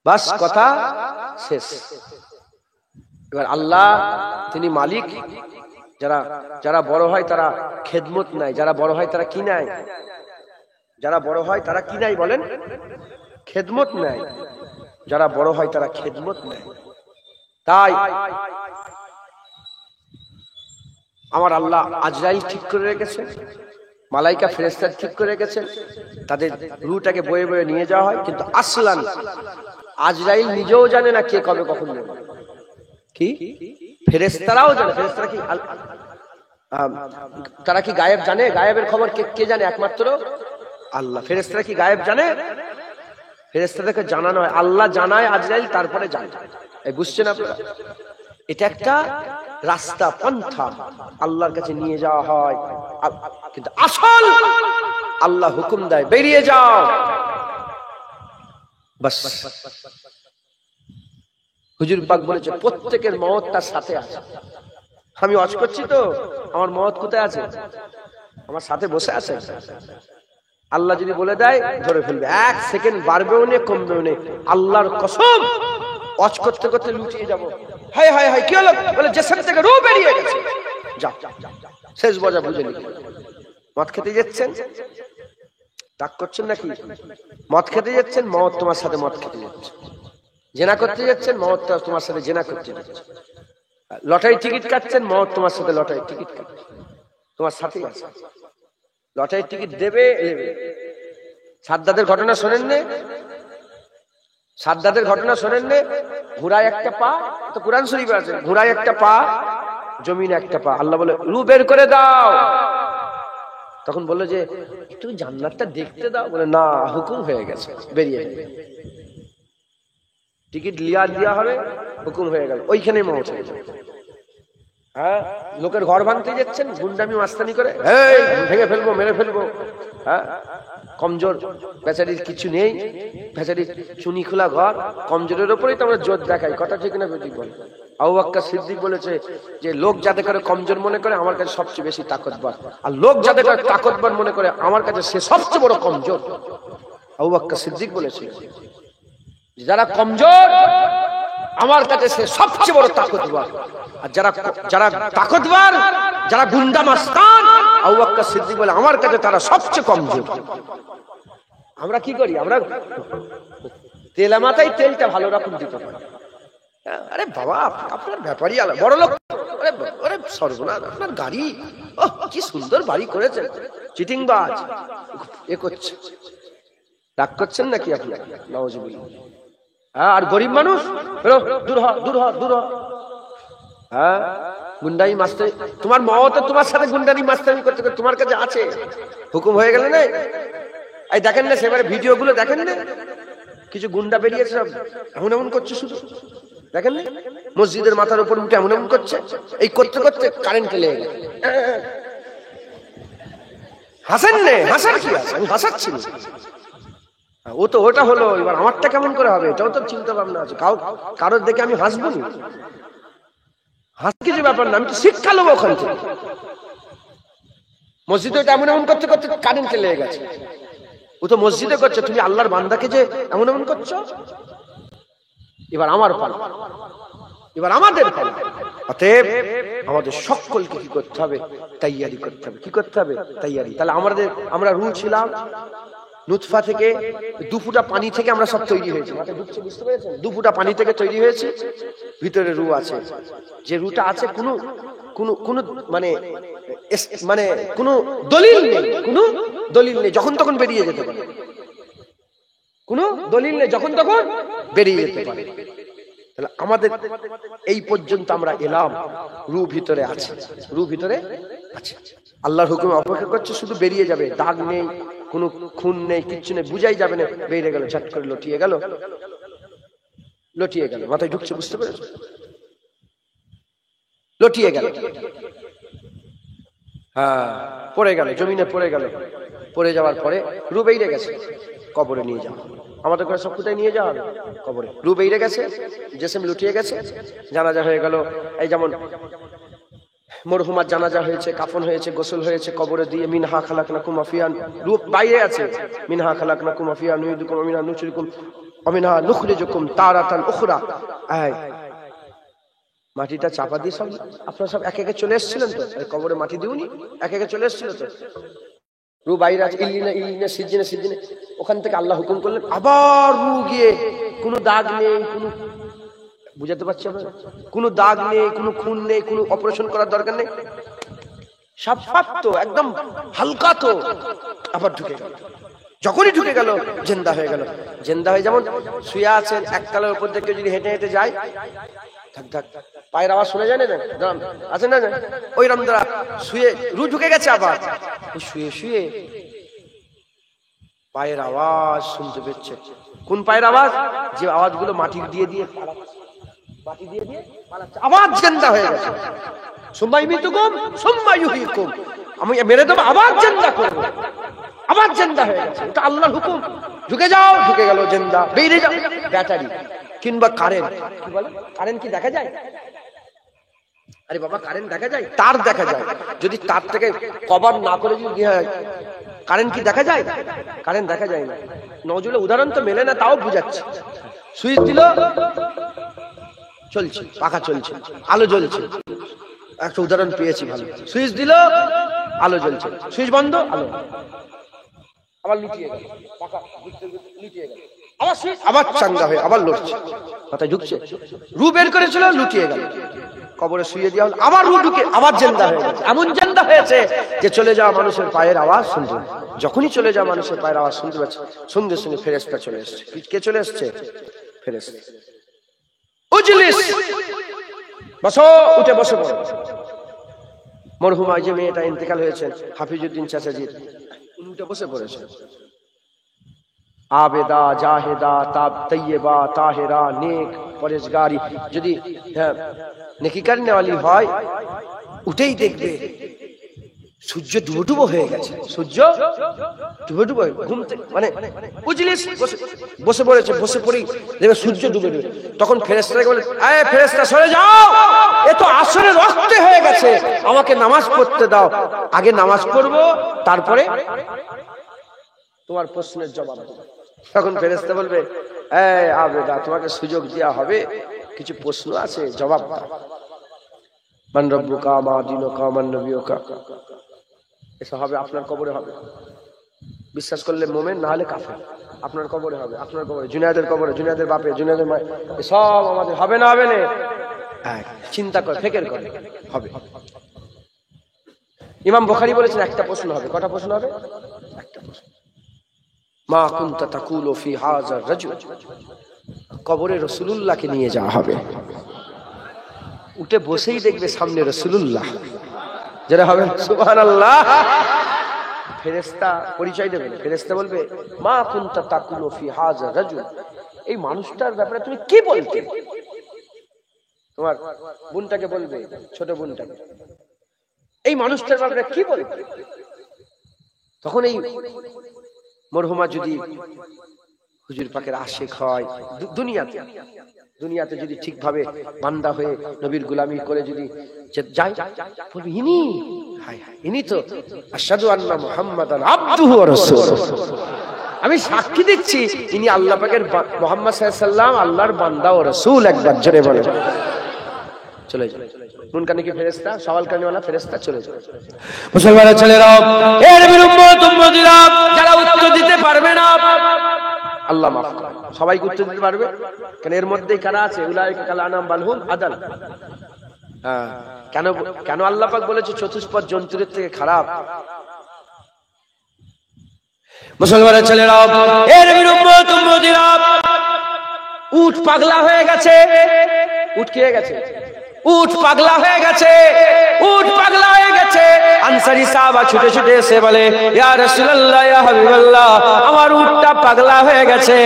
বাস কথা শেষ। এবার আল্লাহ তিনি মালিক। যারা বড় হয় তারা খেদমত নাই, যারা বড় হয় তারা কি নাই, যারা বড় হয় তারা কি নাই বলেন? খেদমত নাই। যারা বড় হয় তারা খেদমত নাই। তাই আমার আল্লাহ আজরাইল ঠিক করে রেখেছে, মালাইকা ফেরেশতা ঠিক করে রেখেছে, তাদের রূহটাকে বয়ে বয়ে নিয়ে যাওয়া হয়। কিন্তু আসলান আজরাইল নিজেও জানে না কে কবে কখন নেবে। কি ফেরেশতারাও জানে? ফেরেশতারা কি তারা কি গায়েব জানে? গায়েবের খবর কে জানে? একমাত্র আল্লাহ। ফেরেশতারা কি গায়েব জানে? ফেরেশতাদেরকে জানানো হয়, আল্লাহ জানায় আজরাইল, তারপরে জানে। এই বুঝছেন আপনারা? এটা একটা রাস্তা পন্থা আল্লাহর কাছে নিয়ে যাওয়া হয়, কিন্তু আসল আল্লাহ হুকুম দেয় বেরিয়ে যাও, বাস। হুজুর পাক বলেছে প্রত্যেকের মওত তার সাথে আছে। আমি ওয়াজ করছি তো, আমার মওত কোথায় আছে? আমার সাথে বসে আছে। আল্লাহ যদি বলে দেয় ধরে ফেলবে, এক সেকেন্ড বাড়বেও না কমবেও না। আল্লাহর কসম, ওয়াজ করতে করতে লুটিয়ে যাব। হায় হায় হায়, কি হলো? বলে জিসম থেকে রূহ বেরিয়ে গেছে। যা শেষ বজা বুঝে নি। মদ খেতে যাচ্ছেন, রাগ করছেন নাকি? মদ খেতে যাচ্ছেন, মওত তোমার সাথে মদ খেতে যাচ্ছে। জেনা করতে যাচ্ছেন, মওত তোমার সাথে জেনা করতে যাচ্ছে। লটারি টিকিট কাটছেন, মওত তোমার সাথে লটারি টিকিট কাটছে, তোমার সাথেই আছে। লটারি টিকিট দেবে নেবে। সাদ্দাদের ঘটনা শোনেন নে? সাদ্দাদের ঘটনা শোনেন নে? ঘোড়ায় একটা পা, তো কুরআন শরীফে আছে, ঘোড়ায় একটা পা জমিনে একটা পা। আল্লাহ বলে রূহ বের করে দাও। তখন বললো যে একটু জান্নাতটা দেখতে দাও। বলে না, হুকুম হয়ে গেছে, বেরিয়ে যাবে। টিকিট লিয়া হবে, হুকুম হয়ে গেল, ওইখানে মওত হয়ে যাবে। হ্যাঁ, লোকের ঘর ভাঙতে যাচ্ছেন, গুন্ডামি মাস্তানি করে, এই ভেঙে ফেলবো, মেরে ফেলবো। হ্যাঁ, কমজোর বেচারির কিছু নেই, বেচারির চুনি খোলা ঘর, কমজোরের উপরেই তো আমরা জোর দেখাই। কথা ঠিক না বেঠিক বল? আবু বকর সিদ্দিক বলেছে যে লোক যাতে করে কমজোর মনে করে আমার কাছে সবচেয়ে বেশি তাকতবর, আর লোক যাতে করে তাকতবর মনে করে আমার কাছে সে সবচেয়ে বড় কমজোর। আবু বকর সিদ্দিক বলেছে যারা কমজোর আমার কাছে সে সবচেয়ে বড় তাকতবর, আর যারা যারা তাকতবর, যারা গুন্ডা মাস্তান, আবু বকর সিদ্দিক বলে আমার কাছে তারা সবচেয়ে কমজোর। আমরা কি করি? আমরা তেলা মাথায় তেলটা ভালো রকম দিতে পারি। আরে বাবা, আপনার ব্যাপারই আলাদা, বড় লোক। আরে সর্বনাশ, আপনার গাড়ি, কি সুন্দর বাড়ি করেছেন। চিটিংবাজ এ করছে, রাগ করছেন নাকি আপনি? নাউজুবিল্লাহ। হ্যাঁ, আর গরিব মানুষ দূর হ, দূর হ, দূর হ। হ্যাঁ, গুন্ডাই মাস্তানি, তোমার মওত তোমার সাথে গুন্ডানি মাস্তানি করতে করতে তোমার কাছে আছে, হুকুম হয়ে গেল না? এই দেখেন না সেবারে ভিডিও গুলো দেখেন না, কিছু গুন্ডা বেরিয়েছে, সব এমন এমন করছে, শুধু দেখেন না, মসজিদের মাথার উপর উঠে এমন এমন করছে। এই করতে করতে কারেন্ট লেগে গেল। হাসেন নে, হাসার কি আছে? আমি হাসাচ্ছি না। ও তো ওটা হলো, এবার আমারটা কেমন করে হবে এটাও তো চিন্তা ভাবনা আছে। কারোর দেখে আমি হাসবো না, হাসি কিছু ব্যাপার না, আমি তো শিক্ষা নেবো ওখান থেকে। মসজিদে ওটা এমন এমন করতে করতে কারেন্ট লেগে গেছে। ও তো মসজিদে করছে, তুমি আল্লাহর বান্দাকে যে এমন এমন করছো। এবার আমার পালা, এবার আমাদের পালা। অতএব আমাদের সকলকে কি করতে হবে? তৈয়ারি করতে হবে। কি করতে হবে? তৈয়ারি। তাহলে আমরা রুহ ছিলাম নুতফা থেকে, 2 ফুটা পানি থেকে আমরা সব তৈরি হয়েছি। মাথায় ঢুকছে, বুঝতে পেরেছেন? 2 ফুটা পানি থেকে তৈরি হয়েছে, ভিতরে রুহ আছে। যে রুহটা আছে কোনো মানে মানে কোনো দলিল নেই, কোনো দলিল নেই, যখন তখন বেরিয়ে যেতে পারে। কোনো দলিল নেই, যখন তখন বেরিয়ে যেতে পারে। তাহলে আমাদের এই পর্যন্ত আমরা এলাম, রূহ ভিতরে আছে, রূহ ভিতরে আছে, আল্লাহর হুকুমে অপেক্ষা করছে, শুধু বেরিয়ে যাবে। দাগ নেই, কোনো খুন নেই, কিচ্ছু নেই, বুঝাই যাবে না, বেরিয়ে গেল, ঝট করে লটিয়ে গেল, লটিয়ে গেল। মাথায় ঢুকছে, বুঝতে পেরেছ? লটিয়ে গেল, হ্যাঁ, পড়ে গেল, জমিনে পড়ে গেল। পড়ে যাওয়ার পরে রূহ বেরিয়ে গেছে, কবরে নিয়ে যাওয়া। আমাদের ঘরে সব কোথায় নিয়ে যাওয়া হবে? কবরে। রূহ বেরিয়ে গেছে, জিসম লুটিয়ে গেছে, জানাজা হয়ে গেল। এই যেমন মরহুমার জানাজা হয়েছে, কাফন হয়েছে, গোসল হয়েছে, কবরে দিয়ে মিনহা খালাকনাকুম আফিয়ান, রূহ বাইরে আছে, মিনহা খালাকনাকুম আফিয়ান নুইদুকুম মিনহা নুশরিকুম মিনহা নুখরিজুকুম তারাতান উখরা। মাটিটা চাপা দিয়ে সব আপনারা সব এক একে চলে এসেছিলেন তো? কবরে মাটি দিউনি, এক একে চলে এসেছিল তো? রূহ বাইরে আছে, ইল্লিনা সিজিনে, ওখান থেকে আল্লাহ হুকুম করলেন আবার রূহ গিয়ে, কোনো দাগ নেই, কোনো, বুঝাতে পারছি আপনারা, কোনো দাগ নেই, কোনো খুন নেই, কোনো অপারেশন করার দরকার নেই, সাফাত তো, একদম হালকা তো, আবার ঢুকে গেল। যখনই ঢুকে গেল জিন্দা হয়ে গেল। জিন্দা হয়ে যেমন শুয়ে আছেন, একতলার উপর থেকে যদি হেঁটে হেঁটে যায়, ধাক ধাক পায়ের আওয়াজ শুনে যায় না, আছে না? ওই রামদারা শুয়ে রূহ ঢুকে গেছে, আবার শুয়ে শুয়ে পায়ের আওয়াজ শুনতে পেচ্ছে। কোন পায়ের আওয়াজ? যে আওয়াজগুলো মাটি দিয়ে দিয়ে বাটি দিয়ে দিয়ে পালাচ্ছে, আবার জিন্দা হয়ে গেছে। সুম্মা ইমিতুকুম সুম্মা ইউহয়িকুম, আমি মেরে দেবো আবার জিন্দা করবো, আবার জিন্দা হয়ে গেছে। এটা আল্লাহর হুকুম। ঢুকে যাও, ঢুকে গেল জিন্দা, বেরিয়ে যাও। ব্যাটারি কিংবা কারেন্ট, কি বলে কারেন্ট কি দেখা যায়? আরে বাবা কারেন্ট দেখা যায়, তার দেখা যায়। যদি তার থেকে কভার না করে যদি হয়, কারেন্ট কি দেখা যায়? কারেন্ট দেখা যায় না। নজরুলের উদাহরণ তো মেলে না, তাও বুঝাচ্ছে। সুইচ দিল, চলছে, পাখা চলছে, আলো জ্বলছে। একটা উদাহরণ পেয়েছি ভালো। সুইচ দিল, আলো জ্বলছে, সুইচ বন্ধ, আলো আবার লুটিয়ে গেল, পাখা লুটিয়ে গেল, আবার সুইচ আবার চাঙ্গা হয়ে আবার লড়ছে, মাথায় ঢুকছে। রু বের করেছিল, লুটিয়ে গেল, কবরে শুয়ে দেওয়া হলো, আবার রু ঢুকে আবার জিন্দা হয়ে গেছে। এমন জিন্দা হয়েছে যে চলে যাওয়া মানুষের পায়ের আওয়াজ শুনতে, যখনই চলে যাওয়া মানুষের পায়ের আওয়াজ শুনতে পাচ্ছে, সঙ্গে সঙ্গে ফেরেশতা চলে এসছে। কে চলে এসছে? ফেরেশতা। উজলিস, বসো, উঠে বসে পড়ো। মরহুমা যে মেয়েটা ইন্তেকাল হয়েছেন, হাফিজউদ্দিন চাচাজির, উঠে বসে পড়েছে। আবেদা, জাহেদা, তাইয়্যিবা, তাহেরা, নেক, পরেজগারি, যদি নেকি করনেওয়ালি হয়, উঠেই দেখবে সূর্য ডুবো হয়ে গেছে। সূর্য ডুবো ঘুমতে মানে উজলিস, বসে পড়েছে, বসে পড়ি দেখবে সূর্য ডুবে। তখন ফেরেশতাকে বলে, আয় ফেরেশতা সরে যাও, এ তো আসরে রক্তে হয়ে গেছে, আমাকে নামাজ পড়তে দাও। আগে নামাজ পড়বো, তারপরে তোমার প্রশ্নের জবাব দেবো। তখন ফেরেশতা বলবে, এই আবেদা, তোমাকে সুযোগ দেওয়া হবে, কিছু প্রশ্ন আছে, জবাব দাও। মান রব্বুকা, মা দীনুকা, মান নবিয়ুকা, এসব হবে আপনার কবরে হবে। বিশ্বাস করলে মুমিন, না হলে কাফের। আপনার কবরে হবে, আপনার কবরে, জুনায়েদের কবরে, জুনায়েদের বাপে, জুনায়েদের মা, সব আমাদের হবে না হবে না? চিন্তা করে, ফিকির করে, হবে। ইমাম বুখারী বলেছেন একটা প্রশ্ন হবে। কটা প্রশ্ন হবে? একটা প্রশ্ন। মা কুনতা তাকুলু ফি হাযার রাজুল, কবরে রাসূলুল্লাহকে নিয়ে যাওয়া হবে। উঠে বসেই দেখবে সামনে রাসূলুল্লাহ, যারা হবে সুবহানাল্লাহ। ফেরেশতা পরিচয় দেবে, ফেরেশতা বলবে, মা কুনতা তাকুলু ফি হাযার রাজুল, এই মানুষটার ব্যাপারে তুমি কি বলতে? তোমার বোনটাকে বলবে, ছোট বোনটাকে, এই মানুষটার ব্যাপারে কি বলবে? তখন এই মরহুমা যদি হুজুর পাকের আশিক হয়, দুনিয়াতে যদি ঠিকভাবে বান্দা হয়ে নবীর গোলামি করে যদি যায়, বলবে ইনি তো আশহাদু আন্না মুহাম্মাদান আবদুহু ওয়া রাসূলুহু, আমি সাক্ষী দিচ্ছি ইনি আল্লাহ পাকের মুহাম্মদ সাল্লাল্লাহু আলাইহি ওয়াসাল্লাম, আল্লাহর বান্দা ও রাসূল। একবার জোরে বলে চলে যায়। মুনকার নাকি ফেরেশতা, সওয়াল করনেওয়ালা ফেরেশতা চলে যায়। মুসলমানের ছেলেরা, এ নবীর উম্মত উম্মতিরা, যারা উত্তর দিতে পারবে না, আল্লাহ মাফ করে। সবাই উত্তর দিতে পারবে কেন? এর মধ্যেই কারা আছে? উলাইকা কাল আনাম বাল হুম আদাল। কেন কেন আল্লাহ পাক বলেছে চতুষ্পদ জন্তুর থেকে খারাপ? মুসলমানের ছেলেরা, এ নবীর উম্মত উম্মতিরা, উট পাগলা হয়ে গেছে। উট কি হয়ে গেছে? উট পাগলা হয়ে গেছে, উট পাগলা হয়ে গেছে। আনসারী সাহাবা ছুটে ছুটে এসে বলে, ইয়া রাসূলুল্লাহ, ইয়া হাবিবাল্লাহ, আমার উটটা পাগলা হয়ে গেছে,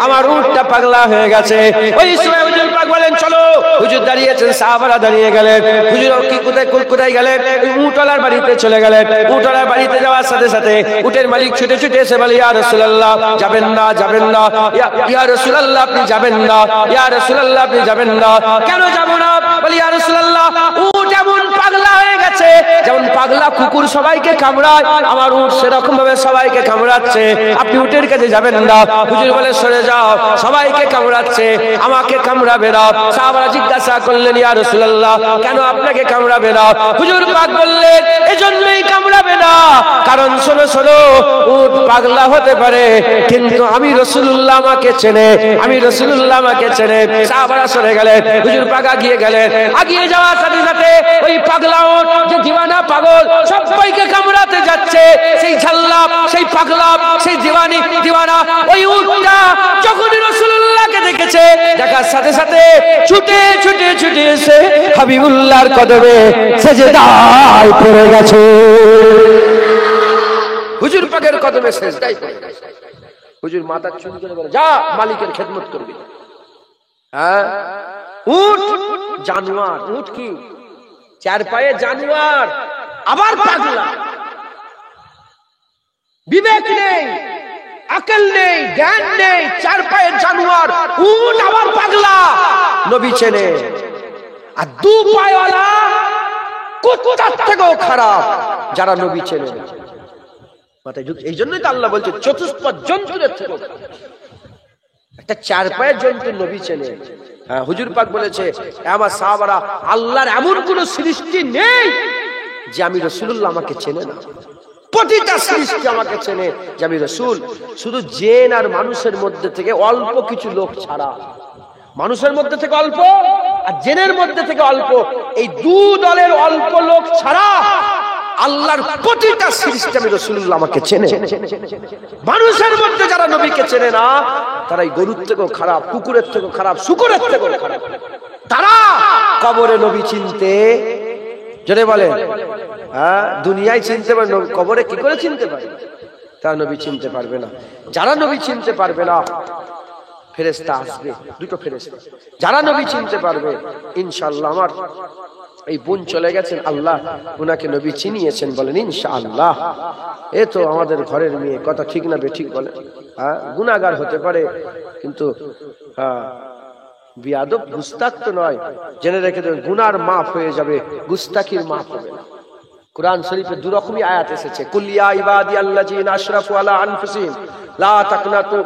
আমার উটটা পাগলা হয়ে গেছে। ওই সময় হুজুর পাক বলেন, চলো। হুজুর দাঁড়িয়েছেন, সাহাবারা দাঁড়িয়ে গেলেন। হুজুর কি কোথায় গেলেন? উটওয়ালার বাড়িতে চলে গেলেন। উটওয়ালার বাড়িতে যাওয়ার সাথে সাথে উটের মালিক ছুটে ছুটে এসে বলে, ইয়া রাসূলুল্লাহ, যাবেন না, যাবেন না, ইয়া রাসূলুল্লাহ, আপনি যাবেন না, ইয়া রাসূলুল্লাহ, আপনি যাবেন না। কেন যাব না? বলি, ইয়া রাসূলুল্লাহ, উট এমন পাগলা হয়ে গেছে, যেমন পাগলা কুকুর সবাইকে কামড়ায়, আমার উট সেরকম ভাবে সবাইকে কামড়াচ্ছে, আপনি উটের কাছে যাবেন না। হুজুর বলে, সরে যাও, সবাইকে কামড়াচ্ছে, আমাকে কামড়াবে না। সাহাবারা জিজ্ঞাসা করলেন, ইয়া রাসূলুল্লাহ, কেন আপনাকে কামড়াবে না? হুজুর পাক বললেন, এজন্যই কামড়াবে না, কারণ শোনো শোনো, উট পাগলা হতে পারে, কিন্তু আমি রাসূলুল্লাহ আমাকে চেনে, আমি রাসূলুল্লাহ আমাকে চেনে। সাহাবারা সরে গেলেন, হুজুর পাক আগিয়ে গেলেন। আগিয়ে যাওয়ার সাথে সাথে ওই পাগলা উট, যে দিওয়ানা পাগল, সবাইকে কামড়াতে যাচ্ছে। সেই ঝাল্লাপ, সেই পাগলা, সেই দিওয়ানা ওই উটটা যখন রাসূলুল্লাহকে দেখেছে, দেখার সাথে সাথে ছুটে ছুটে ছুটে এসে হাবিবুল্লাহর কদমে সেজদায় পড়ে গেছে। হুজুর পাকের কদমে সেজদায় পড়ে গেছে। হুজুর মাথা চুল করে বলে, যা মালিকের খেদমত করবি। হ্যাঁ, উট জানোয়ার, উট কি চার পায়ে জানোয়ার, আবার পাগলা, বিবেক নেই, আকল নেই, জ্ঞান নেই, চার পায়ে জানোয়ার, উট আবার পাগলা, নবী চেনে। আর দু পায়ওয়ালা কুত্তার থেকেও খারাপ যারা নবী চেনে না। এই জন্যই তো আল্লাহ বলছে চতুষ্পদ জন্তুদের থেকেও একটা চার পায়ের জন্তু নবী চেনে। হ্যাঁ, হুজুর পাক বলেছে আমার সাহাবারা, আল্লাহর এমন কোন সৃষ্টি নেই যে আমি রাসূলুল্লাহ আমাকে চেনে না। প্রতিটা সৃষ্টি আমাকে চেনে যে আমি রাসূল। শুধু জিন আর মানুষের মধ্যে থেকে অল্প কিছু লোক ছাড়া, মানুষের মধ্যে থেকে অল্প আর জিনের মধ্যে থেকে অল্প, এই দু দলের অল্প লোক ছাড়া আল্লাহর প্রতিটা সৃষ্টি আমি রাসূলুল্লাহ আমাকে চেনে। মানুষের মধ্যে যারা নবীকে চেনে না, তারা এই গরুর থেকেও খারাপ, কুকুরের থেকেও খারাপ, শূকরের থেকেও খারাপ। তারা কবরে নবী চিনতে, যদি বলে হ্যাঁ দুনিয়ায় চিনতে পারে, কবরে কি করে চিনতে পারে? তারা নবী চিনতে পারবে না। যারা নবী চিনতে পারবে না, ফেরেশতা আসবে, দুটো ফেরেশতা, যারা নবী চিনতে পারবে ইনশাআল্লাহ। আমার এই বোন চলে গেছেন, আল্লাহ উনাকে নবী চিনিয়েছেন, বলেন ইনশাআল্লাহ। এ তো আমাদের ঘরের মেয়ে, কথা ঠিক না বেঠিক বলে? হ্যাঁ, গুনাহগার হতে পারে কিন্তু বিয়াদব গুস্তাখ তো নয়। জেনে রেখে দেবেন, গুনার মাফ হয়ে যাবে, গুস্তাখির মাফ হবে না। কুরআন শরীফে দু রকমই আয়াত এসেছে, কুল ইয়া ইবাদিয়াল্লাযিনা আশরাফু আলা আনফুসিহিম লা তাকনাতু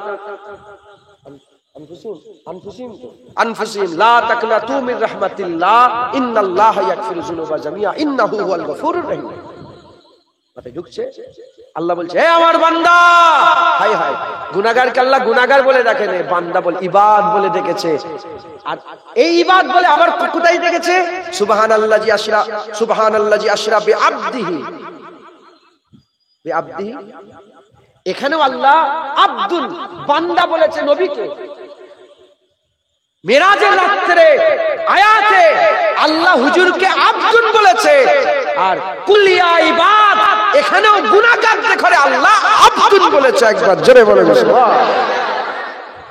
আনফুসিহিম লা তাকনাতু মির রাহমাতিল্লাহ ইন্নাল্লাহা ইয়াগফিরু যুনুবা জামিআ ইন্নাহু হুয়াল গফুরুর রহিম। মাথায় ঢুকছে? আল্লাহ বলছে হে আমার বান্দা, হায় হায়, গুনাহগারকে আল্লাহ গুনাহগার বলে ডাকেন, বান্দা বলে ইবাদ বলে ডেকেছে। আর এই ইবাদ বলে আবার কোথায় ডেকেছে? সুবহানাল্লাযী আশরা, সুবহানাল্লাযী আশরা বিআবদিহি, বিআবদিহি। এখানেও আল্লাহ আব্দুল, বান্দা বলেছে নবীকে। মেরাজের রাত্রে আয়াতে আল্লাহ হুজুরকে আব্দুল বলেছে। আর কুলিয়া ইবাদ, এখানেও গুনাহগারদের ঘরে আল্লাহ আব্দুল বলেছে। একবার জোরে বলে সুবহানাল্লাহ।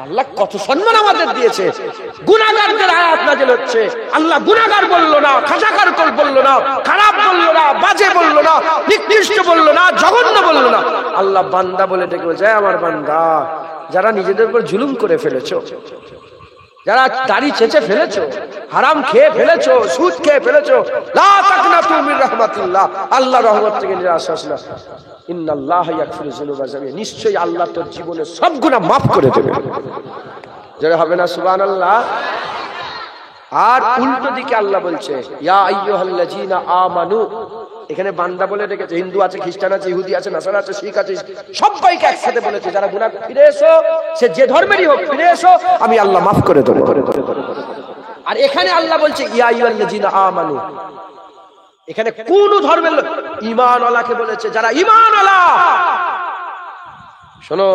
আল্লাহ কত সম্মান আমাদের দিয়েছে। গুনাহগারদের আয়াত নাযিল হচ্ছে, আল্লাহ গুনাহগার বললো না, খাঁচাকার বললো না, খারাপ বললো না, বাজে বললো না, নিকৃষ্ট বললো না, জঘন্য বললো না। আল্লাহ বান্দা বলে ডেকে বলছে আমার বান্দা, যারা নিজেদের উপর জুলুম করে ফেলেছো, যারা দাড়ি ছেঁচে ফেলেছো, হারাম খেয়ে ফেলেছো, সুদ খেয়ে ফেলেছো, লা তাকনাতু মির রাহমাতিল্লাহ, আল্লাহর রহমত থেকে নিরাশ হস না। ইন্নাল্লাহা ইয়াগফিরু যুনুবা জামিআ, নিশ্চয়ই আল্লাহ তোর জীবনের সব গুনাহ maaf করে দেবে। যারা হবে না সুবহানাল্লাহ। আর উল্টো দিকে আল্লাহ বলছে ইয়া আইয়ুহাল্লাযীনা আমানু, এখানে বান্দা বলে ডেকেছে। হিন্দু আছে, খ্রিস্টান আছে, ইহুদি আছে, নাসারা আছে, শিখ আছে, সবাইকে একসাথে বলেছে যারা গুনাহ, ফিরে এসো, সে যে ধর্মেরই হোক, ফিরে এসো, আমি আল্লাহ maaf করে দেব। আর এখানে আল্লাহ বলছে ইয়া আইয়ুহাল্লাযীনা আমানু, এখানে কোন ধর্মের লোক? ঈমানওয়ালাকে বলেছে, যারা ঈমানওয়ালা। শোনো,